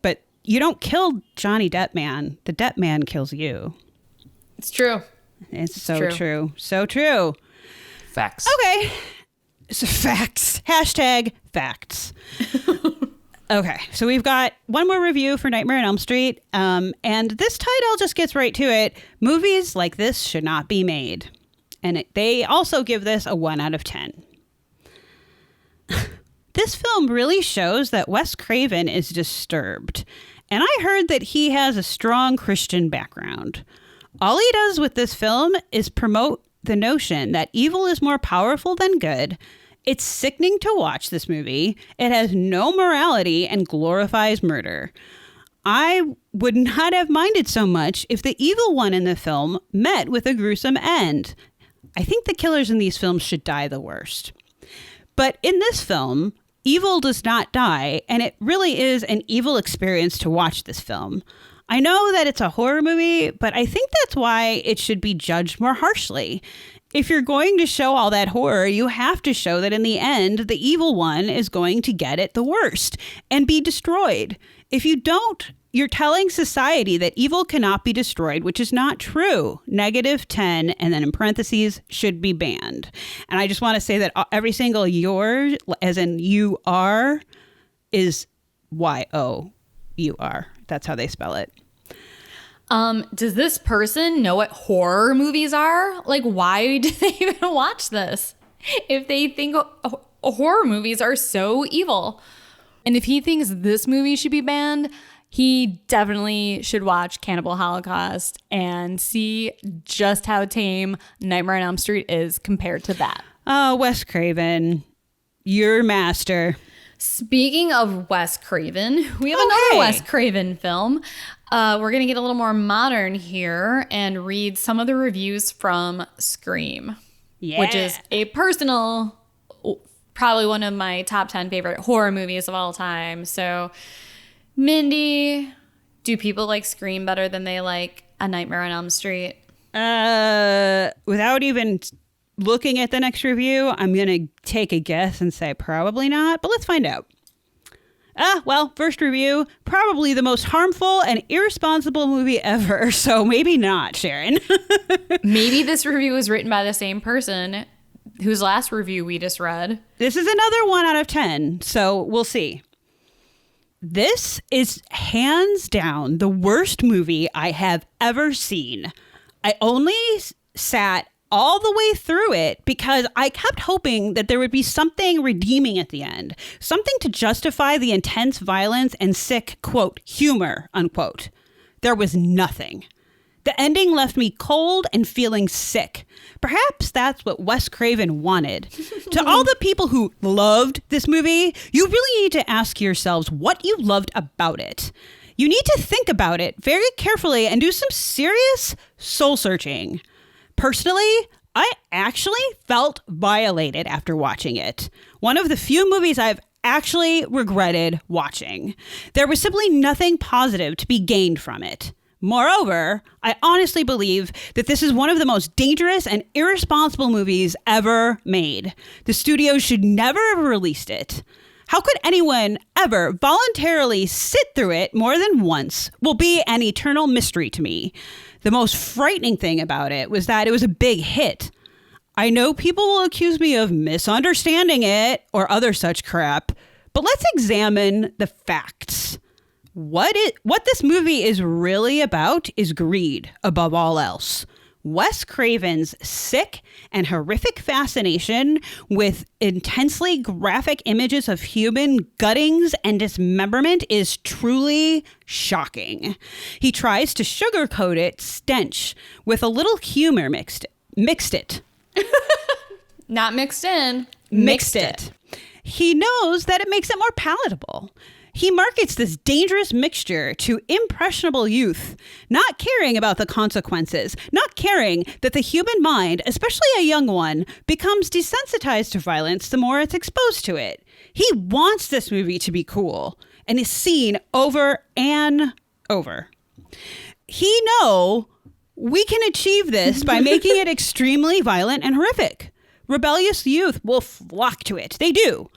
but you don't kill Johnny Depp man. The Depp man kills you. It's true. It's so true. So true. Facts. Okay. So facts. Hashtag facts. Okay. So we've got one more review for Nightmare on Elm Street. And this title just gets right to it. Movies like this should not be made. And they also give this a 1 out of 10. This film really shows that Wes Craven is disturbed. And I heard that he has a strong Christian background. All he does with this film is promote the notion that evil is more powerful than good. It's sickening to watch this movie. It has no morality and glorifies murder. I would not have minded so much if the evil one in the film met with a gruesome end. I think the killers in these films should die the worst. But in this film, evil does not die, and it really is an evil experience to watch this film. I know that it's a horror movie, but I think that's why it should be judged more harshly. If you're going to show all that horror, you have to show that in the end, the evil one is going to get it the worst and be destroyed. If you don't, you're telling society that evil cannot be destroyed, which is not true. Negative 10, and then in parentheses, should be banned. And I just want to say that every single your, as in you are, is Y-O-U-R. That's how they spell it. Does this person know what horror movies are? Like, why do they even watch this? If they think horror movies are so evil. And if he thinks this movie should be banned, he definitely should watch Cannibal Holocaust and see just how tame Nightmare on Elm Street is compared to that. Oh, Wes Craven, your master. Speaking of Wes Craven, we have another Wes Craven film. We're going to get a little more modern here and read some of the reviews from Scream, which is a personal, probably one of my top 10 favorite horror movies of all time. So, Mindy, do people like Scream better than they like A Nightmare on Elm Street? Without even looking at the next review, I'm going to take a guess and say probably not, but let's find out. Well, first review, probably the most harmful and irresponsible movie ever, so maybe not, Sharon. Maybe this review was written by the same person whose last review we just read. This is another 1 out of 10, so we'll see. This is hands down the worst movie I have ever seen. I only sat all the way through it because I kept hoping that there would be something redeeming at the end, something to justify the intense violence and sick, quote, humor, unquote. There was nothing. The ending left me cold and feeling sick. Perhaps that's what Wes Craven wanted. To all the people who loved this movie, you really need to ask yourselves what you loved about it. You need to think about it very carefully and do some serious soul searching. Personally, I actually felt violated after watching it. One of the few movies I've actually regretted watching. There was simply nothing positive to be gained from it. Moreover, I honestly believe that this is one of the most dangerous and irresponsible movies ever made. The studios should never have released it. How could anyone ever voluntarily sit through it more than once will be an eternal mystery to me. The most frightening thing about it was that it was a big hit. I know people will accuse me of misunderstanding it or other such crap, but let's examine the facts. What this movie is really about is greed above all else. Wes Craven's sick and horrific fascination with intensely graphic images of human guttings and dismemberment is truly shocking. He tries to sugarcoat its stench with a little humor mixed it. Not mixed in. Mixed it. He knows that it makes it more palatable. He markets this dangerous mixture to impressionable youth, not caring about the consequences, not caring that the human mind, especially a young one, becomes desensitized to violence the more it's exposed to it. He wants this movie to be cool and is seen over and over. He knows we can achieve this by making it extremely violent and horrific. Rebellious youth will flock to it. They do.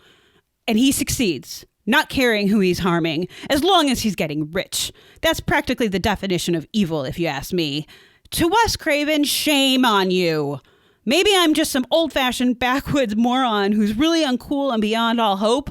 And he succeeds. Not caring who he's harming, as long as he's getting rich. That's practically the definition of evil, if you ask me. To Wes Craven, shame on you. Maybe I'm just some old-fashioned backwoods moron who's really uncool and beyond all hope,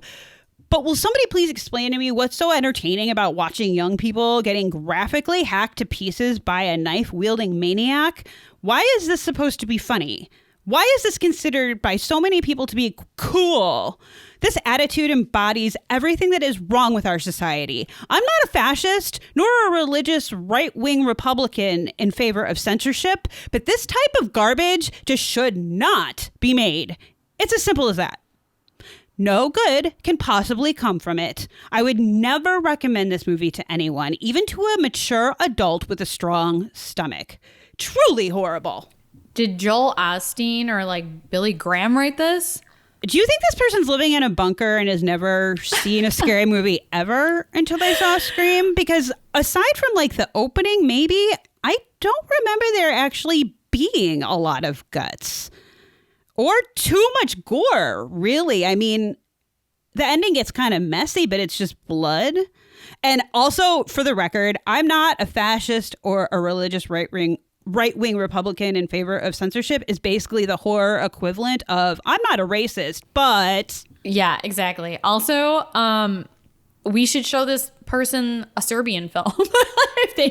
but will somebody please explain to me what's so entertaining about watching young people getting graphically hacked to pieces by a knife-wielding maniac? Why is this supposed to be funny? Why is this considered by so many people to be cool? This attitude embodies everything that is wrong with our society. I'm not a fascist, nor a religious right-wing Republican in favor of censorship, but this type of garbage just should not be made. It's as simple as that. No good can possibly come from it. I would never recommend this movie to anyone, even to a mature adult with a strong stomach. Truly horrible. Did Joel Osteen or like Billy Graham write this? Do you think this person's living in a bunker and has never seen a scary movie ever until they saw Scream? Because aside from like the opening, maybe, I don't remember there actually being a lot of guts. Or too much gore, really. I mean, the ending gets kind of messy, but it's just blood. And also, for the record, I'm not a fascist or a religious right-wing Republican in favor of censorship. Is basically the horror equivalent of, I'm not a racist, but... Yeah, exactly. Also, we should show this person a Serbian film if they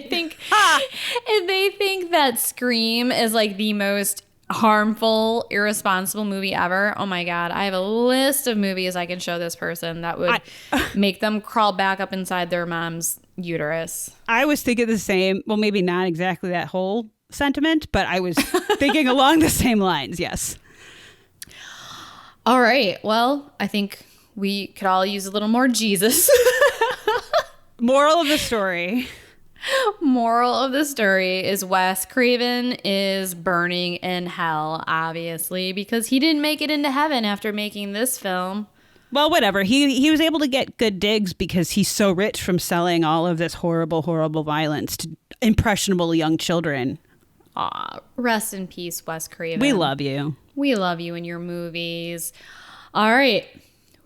think that Scream is like the most harmful, irresponsible movie ever. Oh my God. I have a list of movies I can show this person that would make them crawl back up inside their mom's uterus. I was thinking the same. Well, maybe not exactly that whole sentiment, but I was thinking along the same lines. Yes. All right. Well, I think we could all use a little more Jesus. Moral of the story. Moral of the story is Wes Craven is burning in hell, obviously, because he didn't make it into heaven after making this film. Well, whatever. He was able to get good digs because he's so rich from selling all of this horrible, horrible violence to impressionable young children. Aw, rest in peace, Wes Craven. We love you. We love you in your movies. All right.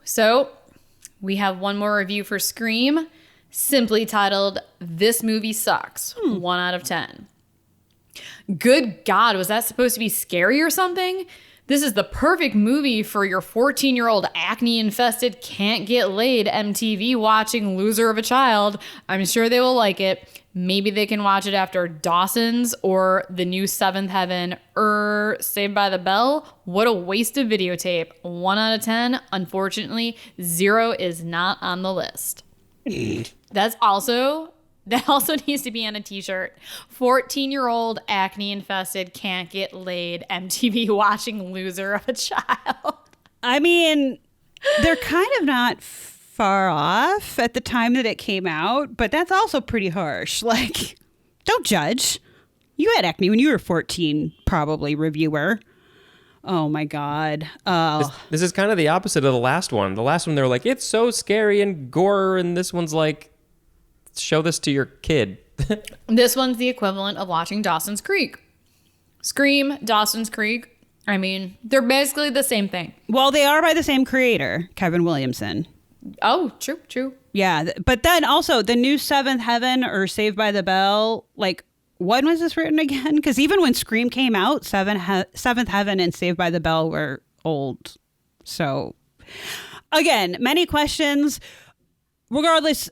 So we have one more review for Scream, simply titled, "This Movie Sucks." 1 out of 10. Good God, was that supposed to be scary or something? This is the perfect movie for your 14-year-old acne-infested, can't-get-laid MTV watching loser of a child. I'm sure they will like it. Maybe they can watch it after Dawson's or the new Seventh Heaven or Saved by the Bell. What a waste of videotape. 1 out of 10. Unfortunately, 0 is not on the list. That's also That also needs to be on a t-shirt. 14-year-old acne-infested can't get laid MTV watching loser of a child. I mean, they're kind of not far off at the time that it came out, but that's also pretty harsh. Like, don't judge. You had acne when you were 14, probably, reviewer. Oh my God. This is kind of the opposite of the last one. The last one, they were like, it's so scary and gore, and this one's like, show this to your kid. This one's the equivalent of watching Dawson's Creek. Scream, Dawson's Creek. I mean, they're basically the same thing. Well, they are by the same creator, Kevin Williamson. Oh, true. Yeah, but then also the new Seventh Heaven or Saved by the Bell, like, when was this written again? Because even when Scream came out, Seventh Heaven and Saved by the Bell were old. So, again, many questions. Regardless,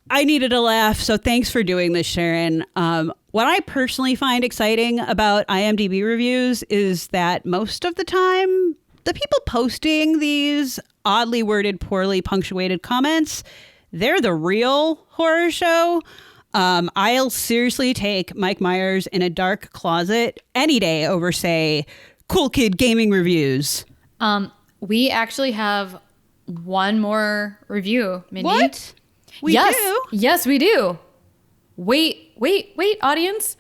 I needed a laugh, so thanks for doing this, Sharon. What I personally find exciting about IMDb reviews is that most of the time, the people posting these oddly worded, poorly punctuated comments, they're the real horror show. I'll seriously take Mike Myers in a dark closet any day over, say, Cool Kid Gaming reviews. We actually have one more review, Mindy. What? We do? Yes, we do. Wait, audience.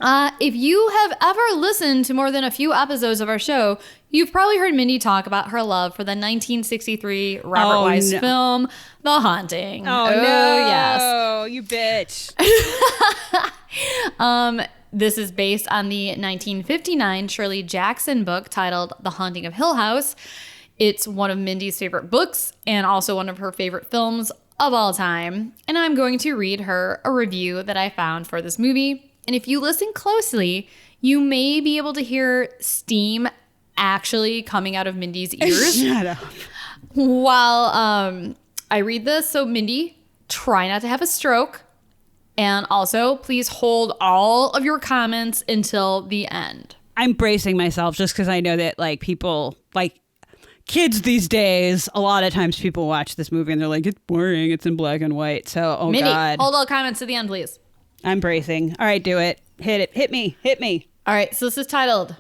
If you have ever listened to more than a few episodes of our show, you've probably heard Mindy talk about her love for the 1963 Robert Wise film, The Haunting. Oh no, yes. You bitch. This is based on the 1959 Shirley Jackson book titled The Haunting of Hill House. It's one of Mindy's favorite books and also one of her favorite films of all time. And I'm going to read her a review that I found for this movie. And if you listen closely, you may be able to hear steam actually coming out of Mindy's ears. Shut up. While I read this. So Mindy, try not to have a stroke. And also, please hold all of your comments until the end. I'm bracing myself just because I know that, like, people, like, kids these days, a lot of times people watch this movie and they're like, it's boring, it's in black and white. So, oh Mindy, God. hold all comments to the end, please. I'm bracing. All right, do it. Hit it. Hit me. All right, so this is titled,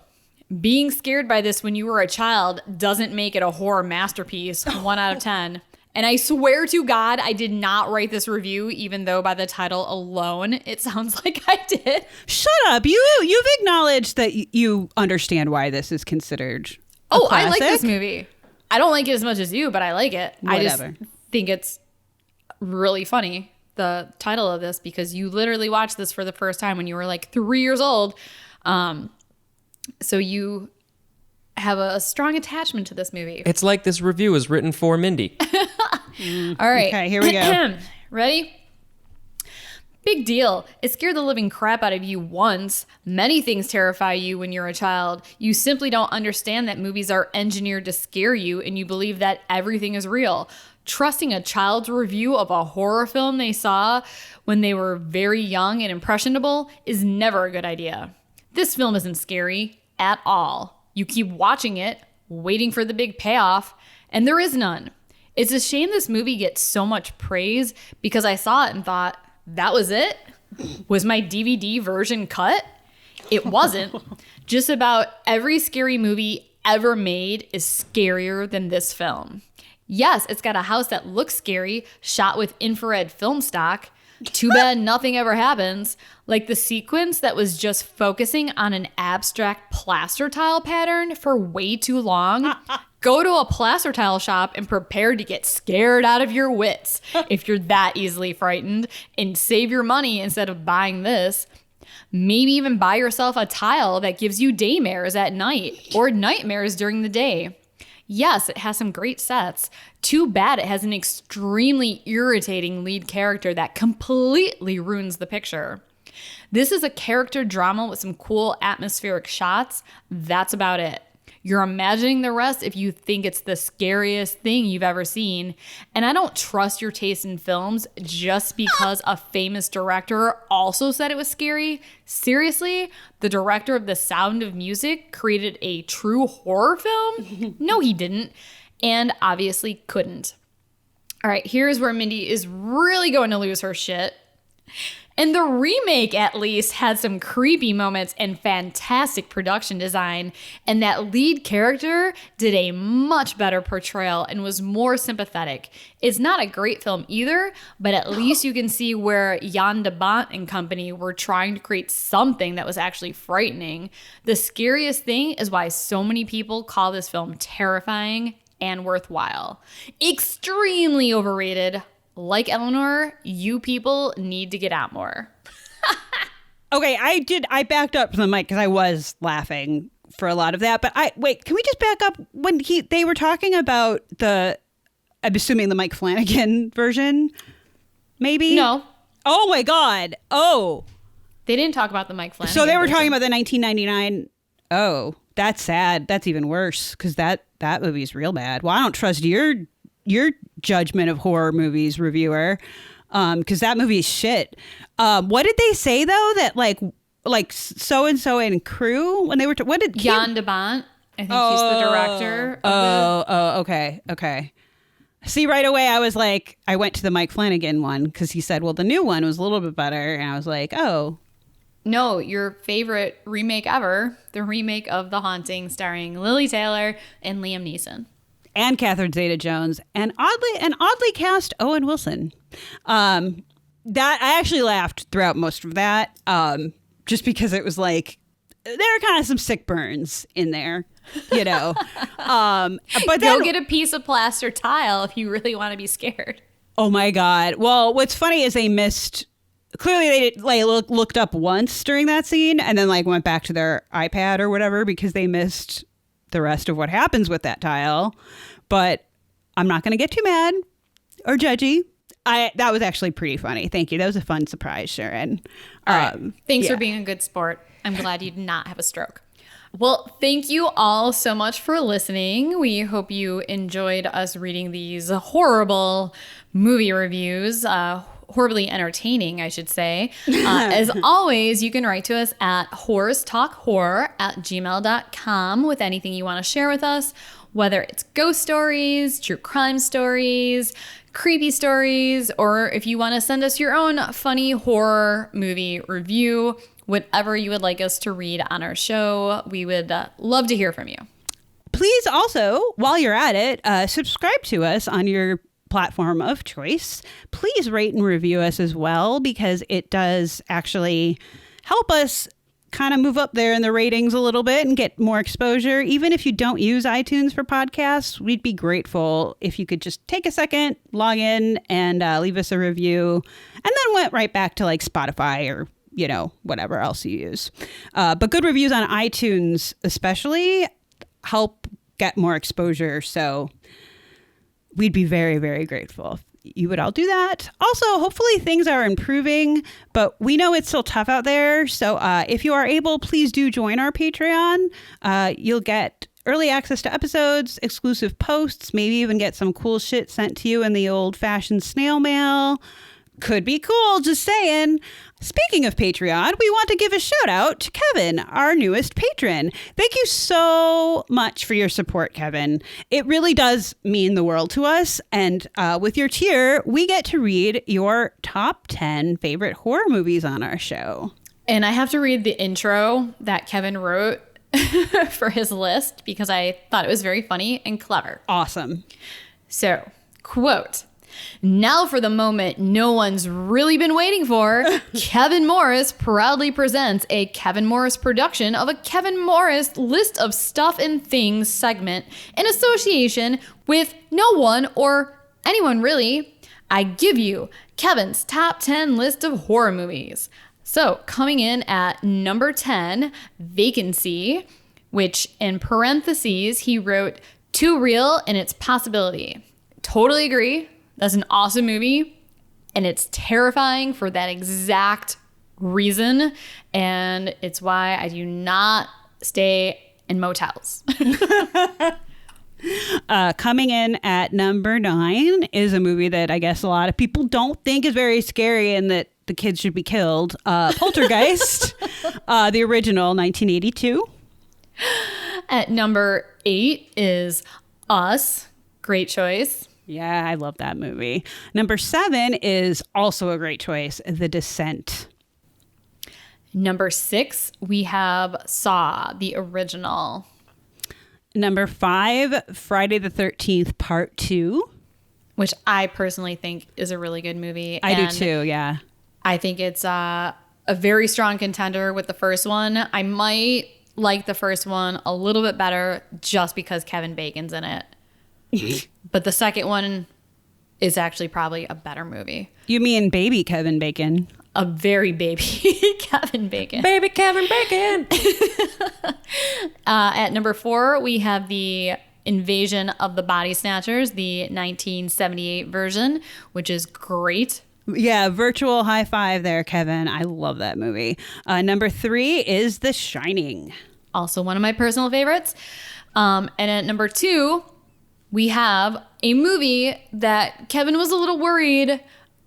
Being Scared by This When You Were a Child Doesn't Make It a Horror Masterpiece, 1 out of 10. And I swear to God, I did not write this review, even though by the title alone, it sounds like I did. Shut up. You've acknowledged that you understand why this is considered a classic. I like this movie. I don't like it as much as you, but I like it. Whatever. I just think it's really funny, the title of this, because you literally watched this for the first time when you were like 3 years old. So you have a strong attachment to this movie. It's like this review is written for Mindy. All right. Okay, here we go. Ready? Big deal. It scared the living crap out of you once. Many things terrify you when you're a child. You simply don't understand that movies are engineered to scare you, and you believe that everything is real. Trusting a child's review of a horror film they saw when they were very young and impressionable is never a good idea. This film isn't scary at all. You keep watching it, waiting for the big payoff, and there is none. It's a shame this movie gets so much praise because I saw it and thought, that was it? Was my DVD version cut? It wasn't. Just about every scary movie ever made is scarier than this film. Yes, it's got a house that looks scary, shot with infrared film stock. Too bad nothing ever happens. Like the sequence that was just focusing on an abstract plaster tile pattern for way too long. Go to a plaster tile shop and prepare to get scared out of your wits if you're that easily frightened, and save your money instead of buying this. Maybe even buy yourself a tile that gives you daymares at night or nightmares during the day. Yes, it has some great sets. Too bad it has an extremely irritating lead character that completely ruins the picture. This is a character drama with some cool atmospheric shots. That's about it. You're imagining the rest if you think it's the scariest thing you've ever seen. And I don't trust your taste in films just because a famous director also said it was scary. Seriously? The director of The Sound of Music created a true horror film? No, he didn't. And obviously couldn't. All right, here's where Mindy is really going to lose her shit. And the remake, at least, had some creepy moments and fantastic production design. And that lead character did a much better portrayal and was more sympathetic. It's not a great film either, but at least you can see where Jan de Bont and company were trying to create something that was actually frightening. The scariest thing is why so many people call this film terrifying and worthwhile. Extremely overrated. Like Eleanor, you people need to get out more. Okay, I backed up from the mic because I was laughing for a lot of that. But wait, can we just back up when they were talking about I'm assuming the Mike Flanagan version, maybe? No. Oh my God. Oh. They didn't talk about the Mike Flanagan So they were version. talking about the 1999. Oh, that's sad. That's even worse because that movie's real bad. Well, I don't trust your judgment of horror movies, reviewer, because that movie is shit. What did they say though? That like so and so in crew when they were what did Jan de Bont? I think he's the director. Okay. See, right away I was like, I went to the Mike Flanagan one because he said, well, the new one was a little bit better, and I was like, oh. No, your favorite remake ever, the remake of The Haunting, starring Lily Taylor and Liam Neeson. And Catherine Zeta-Jones, and oddly cast Owen Wilson. That I actually laughed throughout most of that, just because it was like there are kind of some sick burns in there, you know. But then, go get a piece of plaster tile if you really want to be scared. Oh my God! Well, what's funny is they missed. Clearly, they looked up once during that scene, and then went back to their iPad or whatever because they missed the rest of what happens with that tile. But I'm not going to get too mad or judgy. That was actually pretty funny. Thank you. That was a fun surprise, Sharon. All right. Thanks for being a good sport. I'm glad you did not have a stroke. Well, thank you all so much for listening. We hope you enjoyed us reading these horrible movie reviews. Horribly entertaining, I should say. As always, you can write to us at whorestalkhorror@gmail.com with anything you want to share with us, whether it's ghost stories, true crime stories, creepy stories, or if you want to send us your own funny horror movie review, whatever you would like us to read on our show. We would love to hear from you. Please also, while you're at it, subscribe to us on your platform of choice. Please rate and review us as well, because it does actually help us kind of move up there in the ratings a little bit and get more exposure. Even if you don't use iTunes for podcasts, we'd be grateful if you could just take a second, log in, and leave us a review, and then went right back to Spotify or whatever else you use. But good reviews on iTunes especially help get more exposure. So we'd be very, very grateful if you would all do that. Also, hopefully things are improving, but we know it's still tough out there. So if you are able, please do join our Patreon. You'll get early access to episodes, exclusive posts, maybe even get some cool shit sent to you in the old-fashioned snail mail. Could be cool, just saying. Speaking of Patreon, we want to give a shout out to Kevin, our newest patron. Thank you so much for your support, Kevin. It really does mean the world to us. And with your tier, we get to read your top 10 favorite horror movies on our show. And I have to read the intro that Kevin wrote for his list because I thought it was very funny and clever. Awesome. So, quote, "Now for the moment no one's really been waiting for. Kevin Morris proudly presents a Kevin Morris production of a Kevin Morris list of stuff and things segment in association with no one or anyone really. I give you Kevin's top 10 list of horror movies." So coming in at number 10, Vacancy, which in parentheses he wrote, "Too real in its possibility." Totally agree. That's an awesome movie, and it's terrifying for that exact reason, and it's why I do not stay in motels. Coming in at number 9 is a movie that I guess a lot of people don't think is very scary and that the kids should be killed. Poltergeist, the original, 1982. At number 8 is Us. Great choice. Yeah, I love that movie. Number 7 is also a great choice, The Descent. Number 6, we have Saw, the original. Number 5, Friday the 13th, Part 2. Which I personally think is a really good movie. I do too, yeah. I think it's a very strong contender with the first one. I might like the first one a little bit better just because Kevin Bacon's in it. But the second one is actually probably a better movie. You mean baby Kevin Bacon? A very baby Kevin Bacon. Baby Kevin Bacon! At number 4, we have the Invasion of the Body Snatchers, the 1978 version, which is great. Yeah, virtual high five there, Kevin. I love that movie. Number 3 is The Shining. Also one of my personal favorites. And at number 2, we have a movie that Kevin was a little worried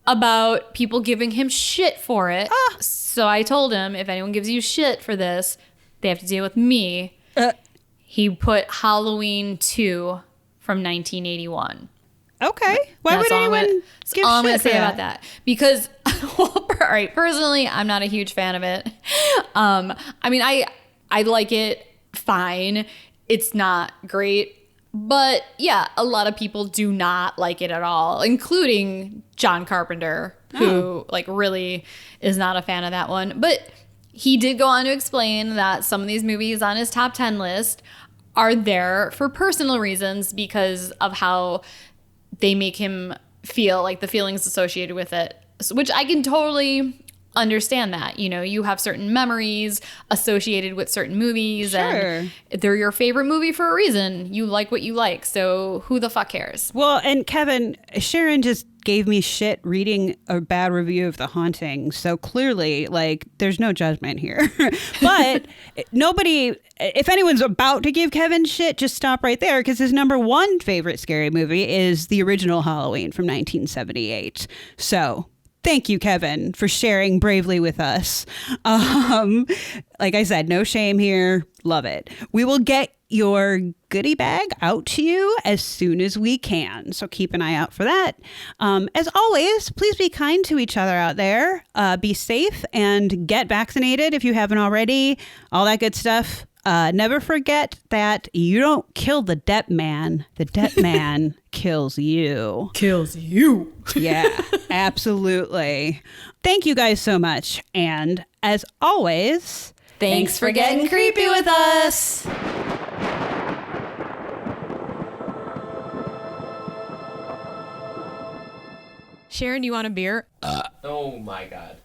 about people giving him shit for it. So I told him, if anyone gives you shit for this, they have to deal with me. He put Halloween 2 from 1981. Okay. Why would anyone give all I'm going shit to for say that? about that. Because, all right, personally, I'm not a huge fan of it. I mean, I like it fine. It's not great. But yeah, a lot of people do not like it at all, including John Carpenter, who like really is not a fan of that one. But he did go on to explain that some of these movies on his top 10 list are there for personal reasons because of how they make him feel, like the feelings associated with it, which I can totally understand that. You know, you have certain memories associated with certain movies. Sure. And they're your favorite movie for a reason. You like what you like. So who the fuck cares? Well, and Kevin, Sharon just gave me shit reading a bad review of The Haunting. So clearly, like, there's no judgment here. But nobody, if anyone's about to give Kevin shit, just stop right there, because his number 1 favorite scary movie is the original Halloween from 1978. So thank you, Kevin, for sharing bravely with us. Like I said, no shame here. Love it. We will get your goodie bag out to you as soon as we can. So keep an eye out for that. As always, please be kind to each other out there. Be safe and get vaccinated if you haven't already. All that good stuff. Never forget that you don't kill the dead man. The dead man kills you. Kills you. Yeah, absolutely. Thank you guys so much. And as always, Thanks for getting creepy with us. Sharon, do you want a beer? Oh my God.